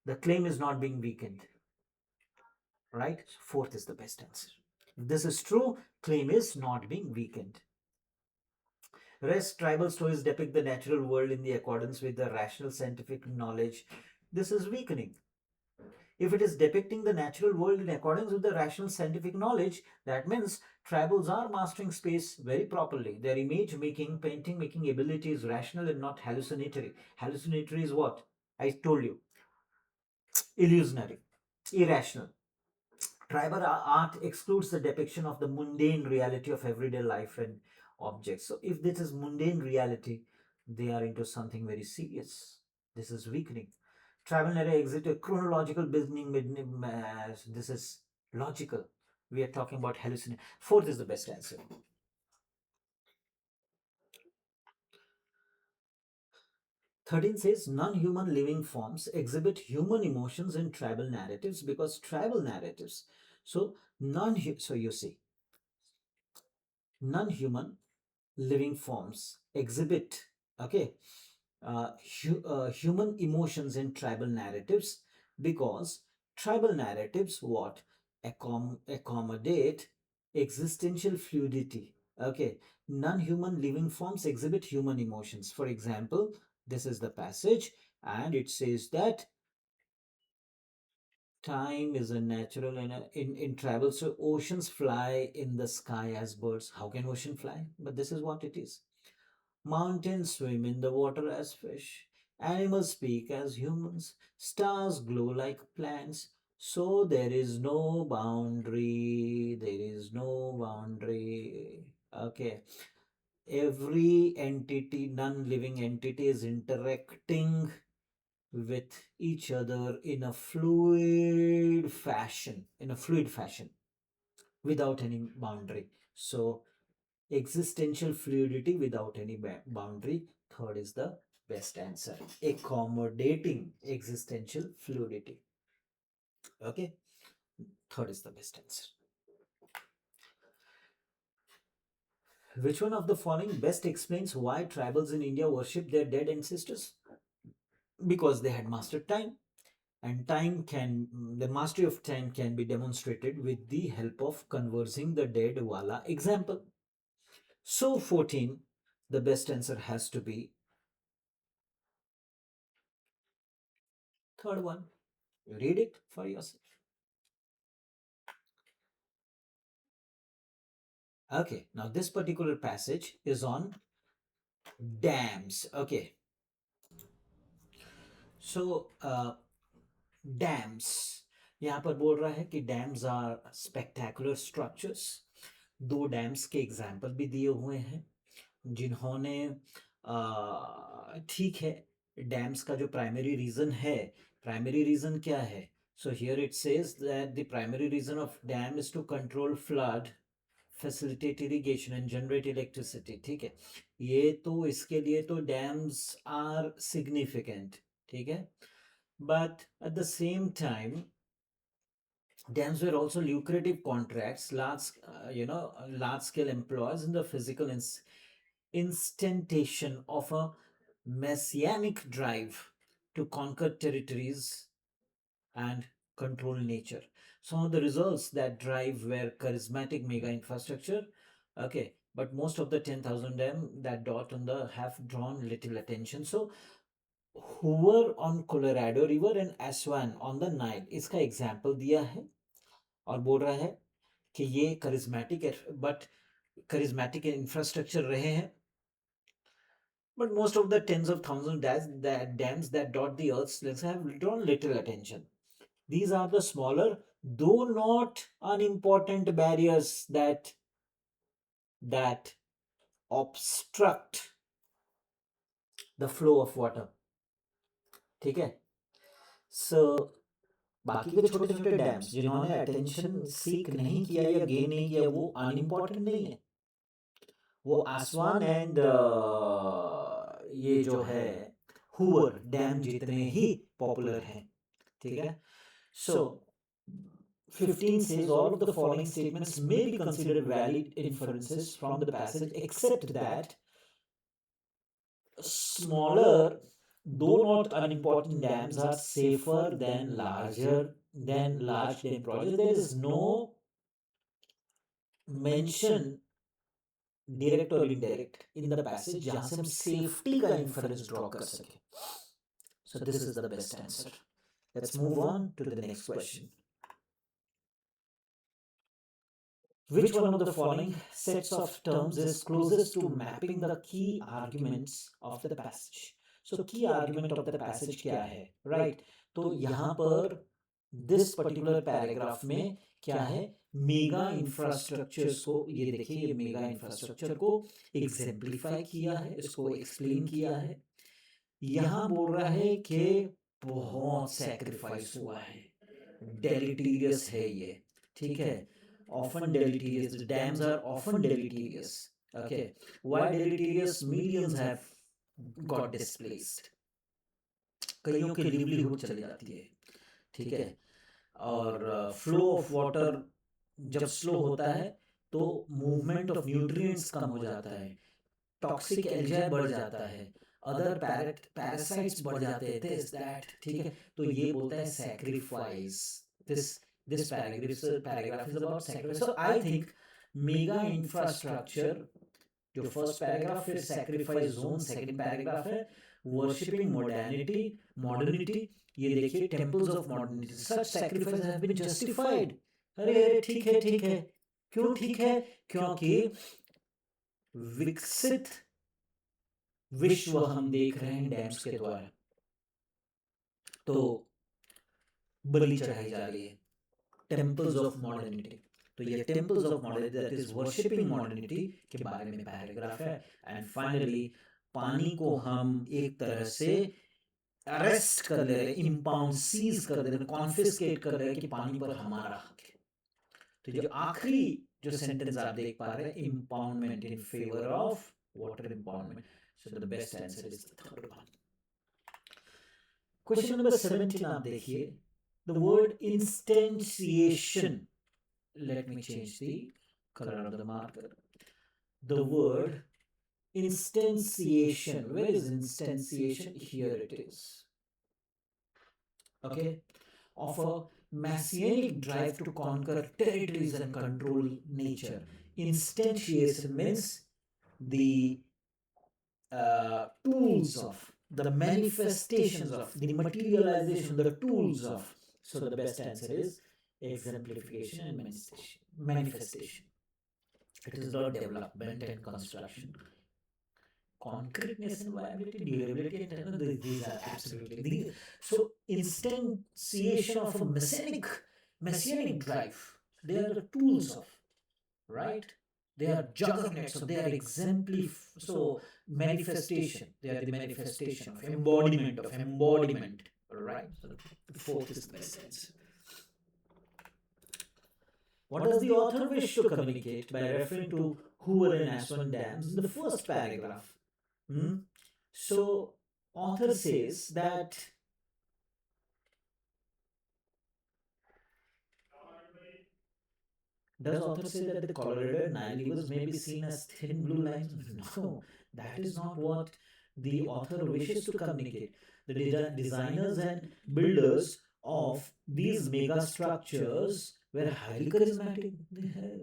the claim is not being weakened, right? So fourth is the best answer. If this is true, claim is not being weakened. Rest tribal stories depict the natural world in the accordance with the rational scientific knowledge. This is weakening. If it is depicting the natural world in accordance with the rational scientific knowledge, that means tribals are mastering space very properly. Their image making, painting making ability is rational and not hallucinatory. Hallucinatory is what? I told you. Illusionary, irrational. Tribal art excludes the depiction of the mundane reality of everyday life and objects. So if this is mundane reality, they are into something very serious. This is weakening. Tribal narrative exhibit a chronological beginning, this is logical. We are talking about hallucination. Fourth is the best answer. 13 says non-human living forms exhibit human emotions in tribal narratives because tribal narratives. So so you see, non-human living forms exhibit, okay, human emotions in tribal narratives because tribal narratives what accommodate existential fluidity, okay. Non-human living forms exhibit human emotions. For example, this is the passage and it says that time is a natural and in travel. So oceans fly in the sky as birds. How can ocean fly? But this is what it is. Mountains swim in the water as fish. Animals speak as humans. Stars glow like plants. So there is no boundary. There is no boundary. Okay. Every entity, non-living entity is interacting with each other in a fluid fashion. In a fluid fashion without any boundary. So existential fluidity without any boundary. Third is the best answer. Accommodating existential fluidity. Okay. Third is the best answer. Which one of the following best explains why tribals in India worship their dead ancestors? Because they had mastered time. And the mastery of time can be demonstrated with the help of conversing the dead wala example. So 14, the best answer has to be third one. You read it for yourself. Okay, now this particular passage is on dams. Okay, so dams यहाँ पर बोल रहा है कि dams are spectacular structures. दो dams के example भी दिए हुए हैं जिन्होंने ठीक है. डैम्स का जो प्राइमरी रीजन है, प्राइमरी रीजन क्या है? So here it says that the primary reason of dam is to control flood, facilitate irrigation and generate electricity. ठीक है, ये तो इसके लिए तो डैम्स आर सिग्निफिकेंट. ठीक है, but at the same time dams were also lucrative contracts, large scale employees in the physical instantation of a messianic drive to conquer territories and control nature. Some of the results that drive were charismatic mega infrastructure. Okay, but most of the 10,000 dam that dot on the have drawn little attention. So Hoover on Colorado river and Aswan on the Nile, इसका example दिया है और बोल रहा है कि ये charismatic but charismatic infrastructure रहे हैं. But most of the tens of thousands dams that dot the Earth's length have drawn little attention. These are the smaller, though not unimportant barriers that obstruct the flow of water. ठीक है? So बाकी के छोटे छोटे dams जिन्होंने attention seek नहीं किया या गेन नहीं किया वो अनइम्पॉर्टेंट नहीं है. वो आसवान एंड ये जो है हुवर डैम जितने ही पॉपुलर हैं. ठीक है. So 15 says all of the following statements may be considered valid inferences from the passage except that smaller, though not unimportant dams are safer than large dam projects. There is no mention direct और indirect in the passage जहां से हम safety का inference draw कर सके. So this is the best answer. Let's move on to the next question. Which one of the following sets of terms is closest to mapping the key arguments of the passage? So key argument of the passage क्या है, right? तो यहाँ पर this particular paragraph में क्या है, mega infrastructures को, ये देखिए ये मेगा इंफ्रास्ट्रक्चर को एग्जेम्पलीफाई किया है, इसको एक्सप्लेन किया है. यहाँ बोल रहा है कि बहुत सैक्रिफाइस हुआ है, डेलिटीरियस है ये. ठीक है. Often deleterious. The dams are often deleterious. Okay. Why deleterious? Millions have got displaced. कईयों की लिवलीहुड चली जाती है. ठीक है. और फ्लो ऑफ वाटर जब स्लो होता है तो मूवमेंट ऑफ न्यूट्रिएंट्स कम हो जाता है, टॉक्सिक एल्जाई बढ़ जाता है, अदर पैरासाइट्स बढ़ जाते हैं, दिस दैट. ठीक है. तो ये बोलता है sacrifice. this paragraph is about sacrifice. So I think mega infrastructure, जो फर्स्ट पैराग्राफ फिर सैक्रिफाइस जोन सेकंड पैराग्राफ है, वर्शिपिंग मॉडर्निटी. ये देखिए temples of modernity, such sacrifice have been justified. अरे अरे ठीक है ठीक है. क्यों ठीक है? क्योंकि विकसित विश्व हम देख रहे हैं डैम्स के द्वारा, तो बलि चढ़ाई जा रही है. Temples of modernity. तो ये temples of modernity that is worshipping modernity के बारे में पैराग्राफ है. एंड फाइनली पानी को हम एक तरह से अरेस्ट कर ले रहे, इंपाउंड सीज कर दे रहे, कॉन्फिस्केट कर रहे कि पानी पर हमारा हक है. तो जो आखिरी जो सेंटेंस आप देख पा रहे हैं, impoundment in favour of water impoundment. So the best answer is the third one. Question number 17 आप देखिए. The word instantiation, let me change the color of the marker. The word instantiation, where is instantiation? Here it is. Okay. Of a messianic drive to conquer territories and control nature. Instantiation means the tools of, the manifestations of, the materialization, the tools of. So the best answer is exemplification and manifestation. It is not development and construction. Concreteness and viability, durability, and these are absolutely these. So instantiation of a messianic drive. They are the tools of, right? They are juggernauts, so they are so manifestation. They are the manifestation of embodiment. Right. So the fourth is the best sense. What does the author wish to communicate by referring to Hoover and Aswan dams in the first paragraph? So author says that does author say that the Colorado Nile rivers may be seen as thin blue lines? No, that is not what the author wishes to communicate. The designers and builders of these mega structures were highly charismatic.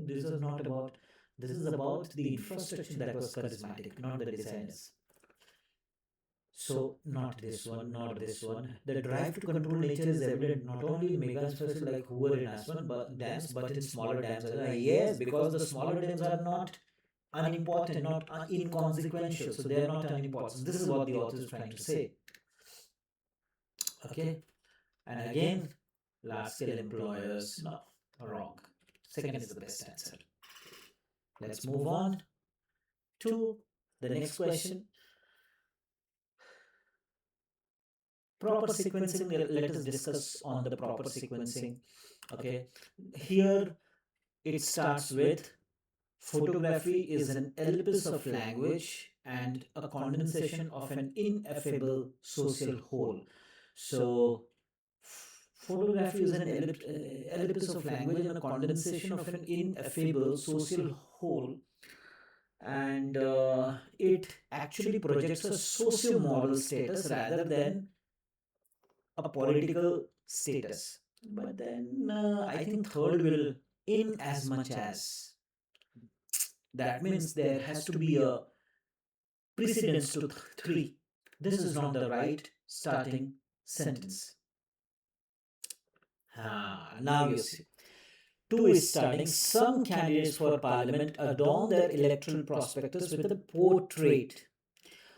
This is not about, this is about the infrastructure that was charismatic, not the designers. So not this one, not this one. The drive to control nature is evident not only in mega infrastructure like Hoover and Aswan but dams, but in smaller dams. Yes, because the smaller dams are not unimportant, not inconsequential. So they are not unimportant. This is what the author is trying to say. Okay, and again, large scale employers, no, wrong. Second is the best answer. Let's move on to the next question. Proper sequencing, let us discuss on the proper sequencing. Okay, here it starts with photography is an ellipsis of language and a condensation of an ineffable social whole. So, photography is an ellipsis of language and a condensation of an ineffable social whole, and it actually projects a socio-moral status rather than a political status. But then I think third will, in as much as, that means there has to be a precedence to three. This is not the right starting sentence. Now you see. 2 is starting. Some candidates for parliament adorn their electoral prospectus with a portrait.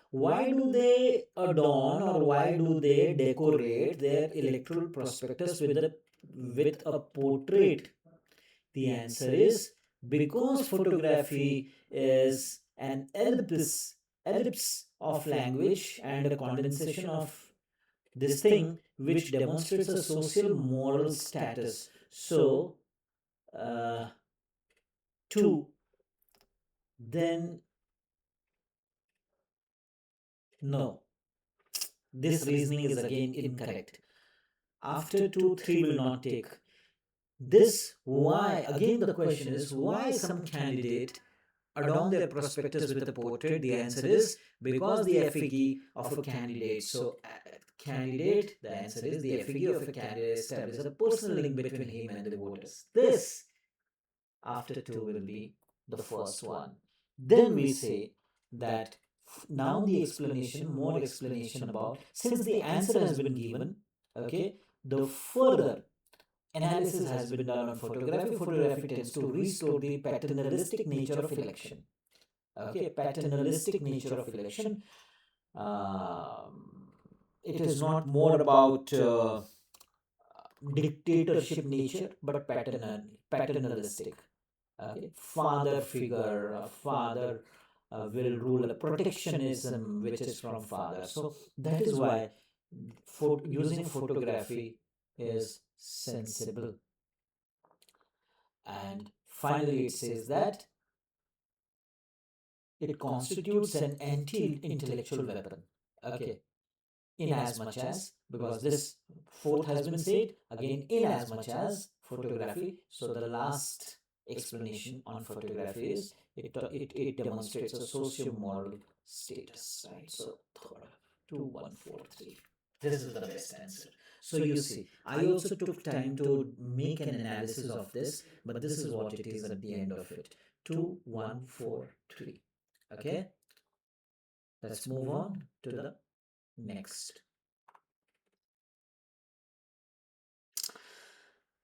Why do they adorn or why do they decorate their electoral prospectus with a portrait? The answer is because photography is an ellipse of language and a condensation of this thing which demonstrates a social moral status. So, uh, 2, then no. This reasoning is again incorrect. After 2, 3 will not take. This, why? Again, the question is why some candidate adorn their prospectus with a portrait? The answer is because the effigy of a candidate. So, candidate, the answer is the effigy of a candidate establishes a personal link between him and the voters. This, after 2, will be the first one. Then we say that now the explanation, more explanation about, since the answer has been given, okay, the further analysis has been done on photography. Photography tends to restore the paternalistic nature of election. Okay, paternalistic nature of election. It is not more about dictatorship nature, but paternalistic. Okay, father figure, father will rule, a protectionism which is from father. So that is why using photography is sensible. And finally, it says that it constitutes an anti-intellectual weapon. Okay, in as much as, because this fourth has been said, again, in as much as photography. So the last explanation on photography is it demonstrates a socio-moral status, right? So third, 2, 1, 4, 3. This is the best answer. So you see, I also took time to make an analysis of this, but this is what it is at the end of it. 2, 1, 4, 3. Okay? Let's move on to the next.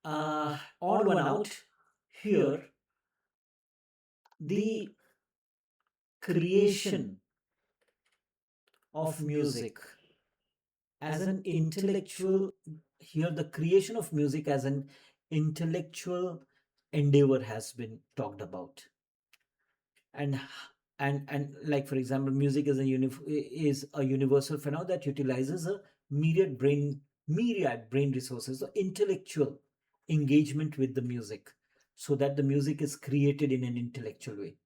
Odd one out. Here, the creation of music as an intellectual, here the creation of music as an intellectual endeavor has been talked about. And like, for example, music is a universal phenomenon that utilizes a myriad brain resources, so intellectual engagement with the music, so that the music is created in an intellectual way.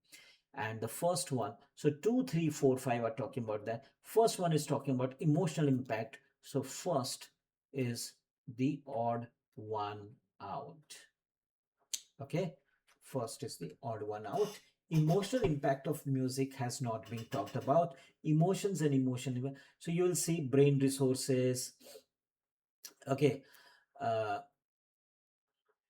And the first one, so 2, 3, 4, 5 are talking about that. First one is talking about emotional impact. So first is the odd one out. Okay, first is the odd one out. Emotional impact of music has not been talked about. Emotions and emotion, so you will see brain resources. Okay,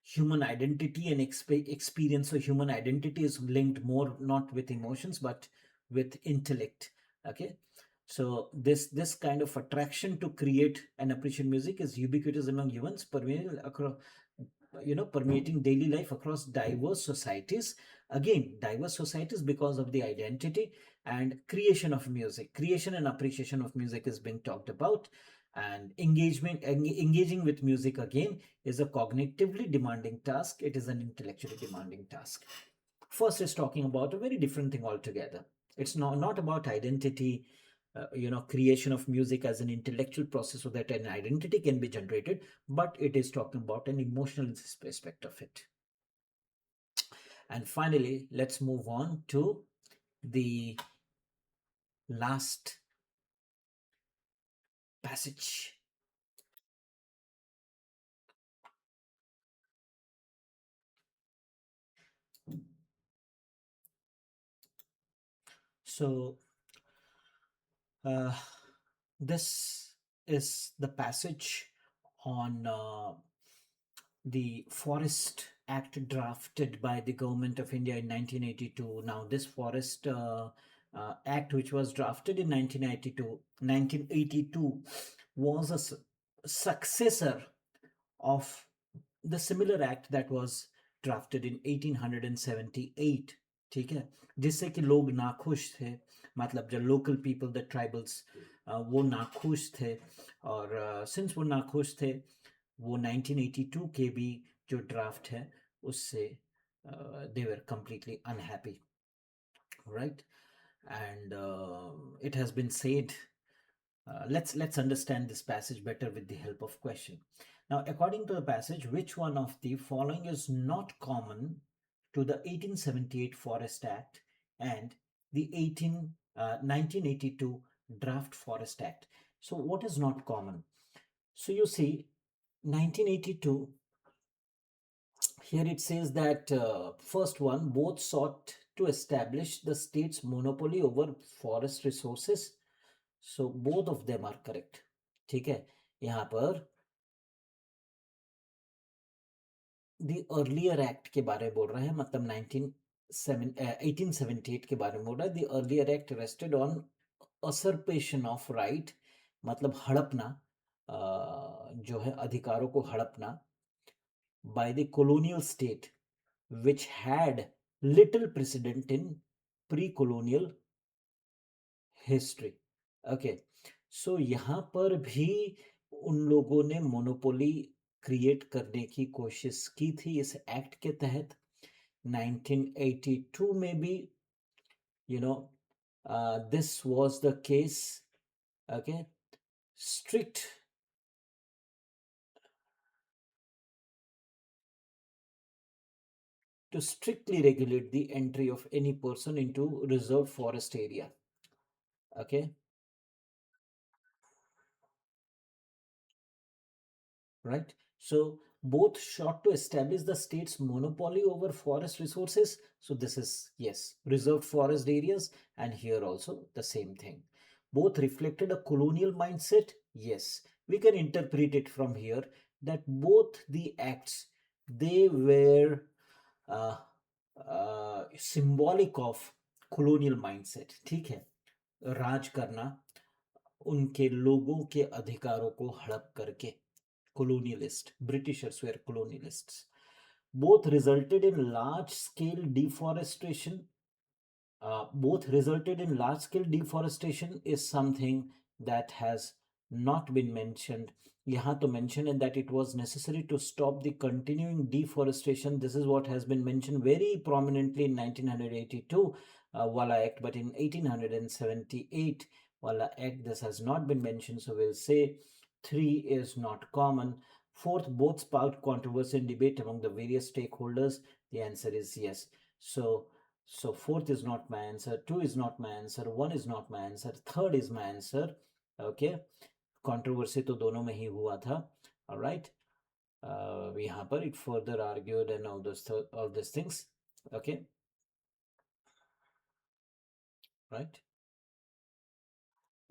human identity and experience. So human identity is linked more not with emotions but with intellect. Okay, so this kind of attraction to create and appreciate music is ubiquitous among humans, pervasive across permeating daily life across diverse societies. Again, diverse societies because of the identity and creation of music. Creation and appreciation of music is being talked about. And engaging with music again is a cognitively demanding task. It is an intellectually demanding task. First is talking about a very different thing altogether. It's not about identity, creation of music as an intellectual process so that an identity can be generated, but it is talking about an emotional aspect of it. And finally, let's move on to the last passage. So, uh, this is the passage on the Forest Act drafted by the government of India in 1982. Now, this Forest Act, which was drafted in 1982, was a successor of the similar act that was drafted in 1878. ठीक है, जिससे कि लोग नाखुश थे, मतलब जो local people the tribals वो नाखुश थे, और सिंस वो नाखुश थे, वो 1982 के भी जो ड्राफ्ट है उससे they were completely unhappy, right? And it has been said, let's understand this passage better with the help of question. Now, according to the passage, which one of the following is not common to the 1878 Forest Act and the 1982 Draft Forest Act? So, what is not common? So, you see, 1982, here it says that first one, both sought to establish the state's monopoly over forest resources. So both of them are correct. ठीक है, यहाँ पर the earlier act के बारे में बोल रहे हैं, मतलब 1878 के बारे में बोल रहा है. The earlier act rested on usurpation of right, मतलब हड़पना, जो है अधिकारों को हड़पना, by the colonial state which had little precedent in pre-colonial history. Okay, so यहाँ पर भी उन लोगों ने मोनोपोली क्रिएट करने की कोशिश की थी इस एक्ट के तहत. 1982 में भी you know this was the case. Okay, strict to strictly regulate the entry of any person into reserved forest area. Okay, right? So both sought to establish the state's monopoly over forest resources. So this is, yes, reserved forest areas, and here also the same thing. Both reflected a colonial mindset. Yes, we can interpret it from here that both the acts, they were uh, symbolic of colonial mindset. ठीक है, राज करना, उनके लोगों के अधिकारों को हड़प करके. Colonialist. Britishers were colonialists. Both resulted in large scale deforestation. Both resulted in large scale deforestation is something that has not been mentioned. यहाँ तो mention है that it was necessary to stop the continuing deforestation. This is what has been mentioned very prominently in 1982 Wala Act, but in 1878 Wala Act this has not been mentioned. So we'll say 3 is not common. Fourth, both sparked controversy and debate among the various stakeholders. The answer is yes. So fourth is not my answer, 2 is not my answer, 1 is not my answer, third is my answer. Okay, controversy तो दोनों में ही हुआ था. All right, यहाँ पर it further argued and all these things. Okay, right.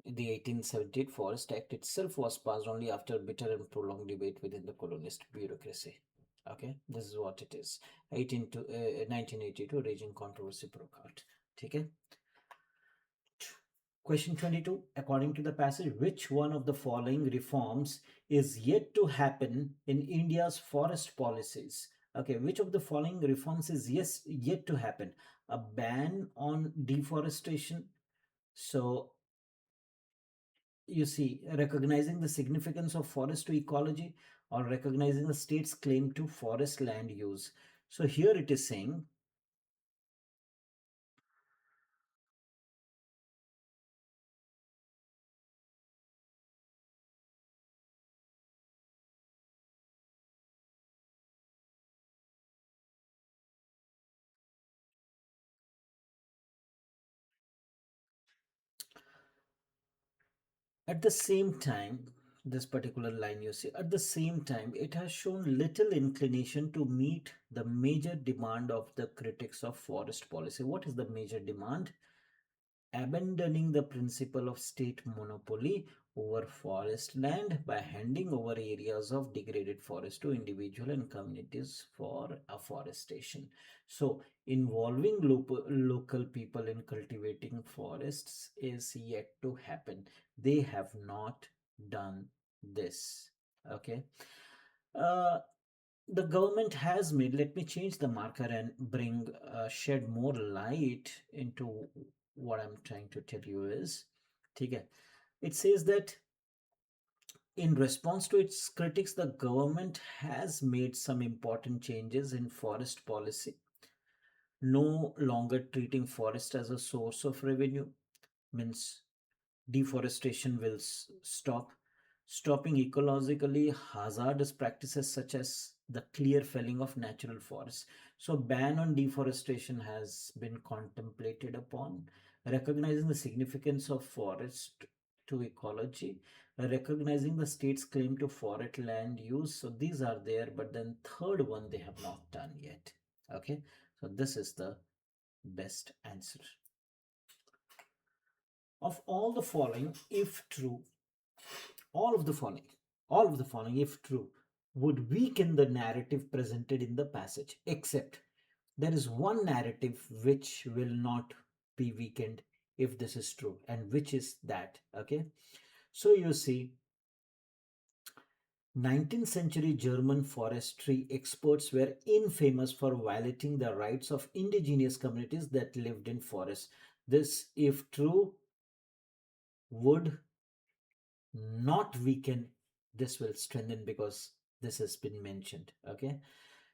The 1878 Forest Act itself was passed only after bitter and prolonged debate within the colonist bureaucracy. Okay, this is what it is. 1982 raging controversy broke out. ठीक है. Question 22. According to the passage, which one of the following reforms is yet to happen in India's forest policies? Okay, which of the following reforms is yet to happen? A ban on deforestation. So you see, recognizing the significance of forest to ecology, or recognizing the state's claim to forest land use. So here it is saying, at the same time, this particular line you see, at the same time, it has shown little inclination to meet the major demand of the critics of forest policy. What is the major demand? Abandoning the principle of state monopoly over forest land by handing over areas of degraded forest to individual and communities for afforestation. So, involving local people in cultivating forests is yet to happen. They have not done this. Okay. Uh, the government has made, let me change the marker and bring shed more light into what I'm trying to tell you is, okay, it says that in response to its critics, the government has made some important changes in forest policy, no longer treating forest as a source of revenue, means deforestation will stop, stopping ecologically hazardous practices such as the clear felling of natural forests. So, ban on deforestation has been contemplated upon, recognizing the significance of forest to ecology, recognizing the state's claim to forest land use. So, these are there, but then third one they have not done yet. Okay, so this is the best answer. Of all the following, if true, all of the following, all of the following, if true, would weaken the narrative presented in the passage, except there is one narrative which will not be weakened if this is true, and which is that. Okay, so you see, 19th century German forestry experts were infamous for violating the rights of indigenous communities that lived in forests. This, if true, would not weaken, this will strengthen because this has been mentioned. Okay,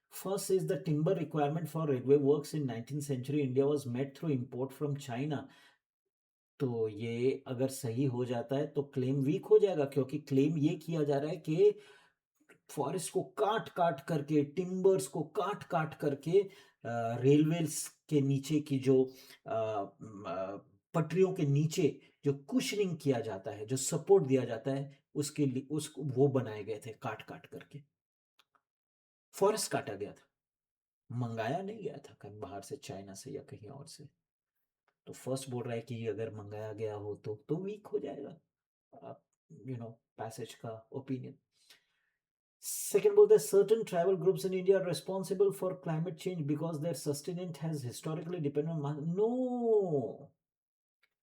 first is the timber requirement for railway works in 19th century India was met through import from China. तो ये अगर सही हो जाता है तो claim week हो जाएगा, क्योंकि क्लेम ये किया जा रहा है कि फॉरेस्ट को काट काट करके, टिम्बर्स को काट काट करके रेलवेज के नीचे की जो पटरियों के नीचे जो कुशनिंग किया जाता है, जो सपोर्ट दिया जाता है, उसके लिए उस वो बनाए गए थे काट काट करके। फॉरेस्ट काटा गया था, मंगाया नहीं गया था कहीं बाहर से, चाइना से या कहीं और से। तो फर्स्ट बोल रहा है कि अगर मंगाया गया हो तो वीक हो जाएगा, पैसेज का opinion. Second, both the certain tribal groups in India are responsible for climate change because their sustenance has historically depended on. No,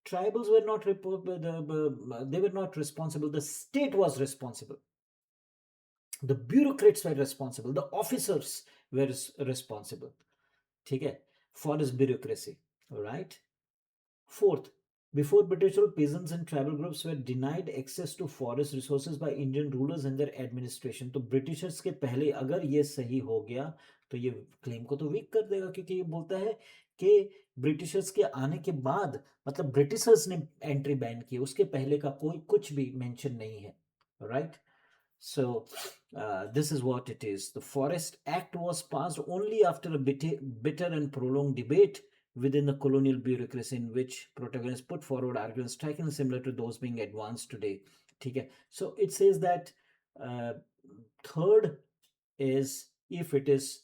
tribals were not they were not responsible. The state was responsible. The bureaucrats were responsible. The officers were responsible. ठीक है, for this bureaucracy. All right. Fourth, before British rule, peasants and tribal groups were denied access to forest resources by Indian rulers and their administration. तो Britishers के पहले अगर ये सही हो गया तो ये क्लेम को तो वीक कर देगा, क्योंकि ये बोलता है कि ब्रिटिशर्स के आने के बाद, मतलब ब्रिटिशर्स ने एंट्री बैन की, उसके पहले का कोई कुछ भी मेंशन नहीं है, right? So, this is what it is. The Forest Act was passed only after a bitter and prolonged debate within the colonial bureaucracy, in which protagonists put forward arguments striking similar to those being advanced today. Okay. So it says that uh, third is, if it is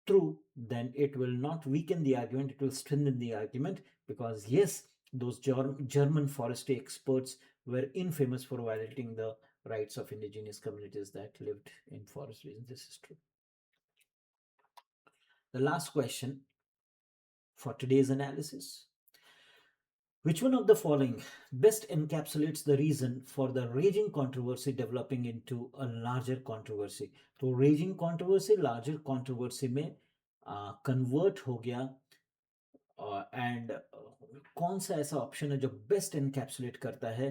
true, then it will not weaken the argument, it will strengthen the argument, because yes, those German forestry experts were infamous for violating the rights of indigenous communities that lived in forest regions. This is true. The last question for today's analysis: Which one of the following best encapsulates the reason for the raging controversy developing into a larger controversy? तो raging controversy larger controversy में convert हो गया and कौन सा ऐसा option है जो best encapsulate करता है?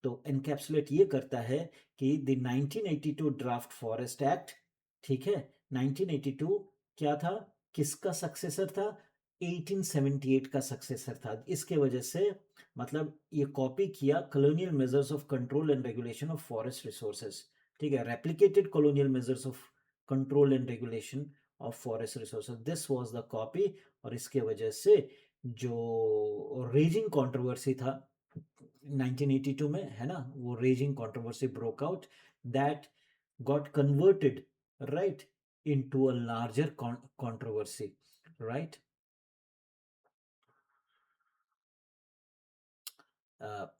तो एनकैप्सुलेट ये करता है कि द 1982 ड्राफ्ट फॉरेस्ट एक्ट, ठीक है, 1982 क्या था, किसका सक्सेसर था? 1878 का सक्सेसर था। इसके वजह से मतलब ये कॉपी किया colonial measures of control and regulation of forest resources, ठीक है, replicated colonial measures of control and regulation of forest resources, this was the copy. और इसके वजह से जो रेजिंग कंट्रोवर्सी था 1982 में, है ना, वो raising controversy broke out, that got converted, right, into a larger controversy, right?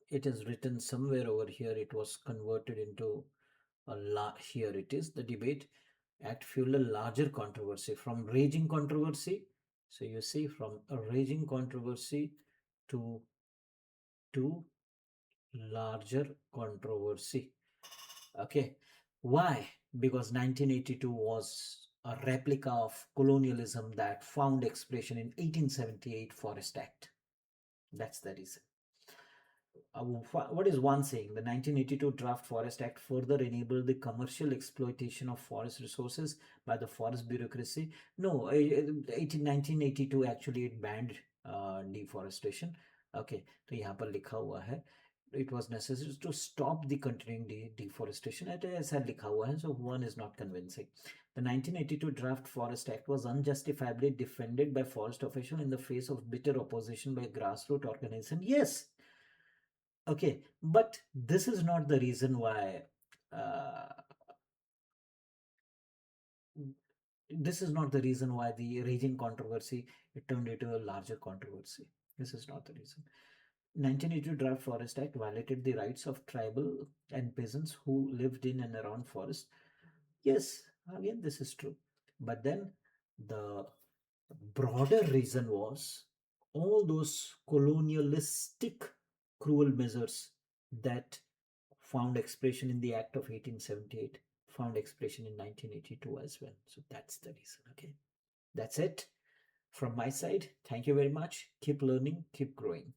It is written somewhere over here, it was converted into here it is, the debate act fueled a larger controversy from raging controversy. So you see, from a raging controversy to larger controversy. Okay, why? Because 1982 was a replica of colonialism that found expression in 1878 Forest Act. That's the reason. What is one saying? The 1982 Draft Forest Act further enabled the commercial exploitation of forest resources by the forest bureaucracy. No, 1982 actually it banned deforestation. Okay, तो यहाँ पर लिखा हुआ है it was necessary to stop the continuing deforestation. ऐसा लिखा हुआ है, so one is not convincing. The 1982 Draft Forest Act was unjustifiably defended by forest officials in the face of bitter opposition by grassroots organizations. Yes, okay, but this is not the reason why. Uh, this is not the reason why the raging controversy it turned into a larger controversy. This is not the reason. 1982 Draft Forest Act violated the rights of tribal and peasants who lived in and around forests. Yes, again, this is true. But then the broader reason was all those colonialistic cruel measures that found expression in the Act of 1878 found expression in 1982 as well. So that's the reason. Okay, that's it from my side. Thank you very much. Keep learning, keep growing.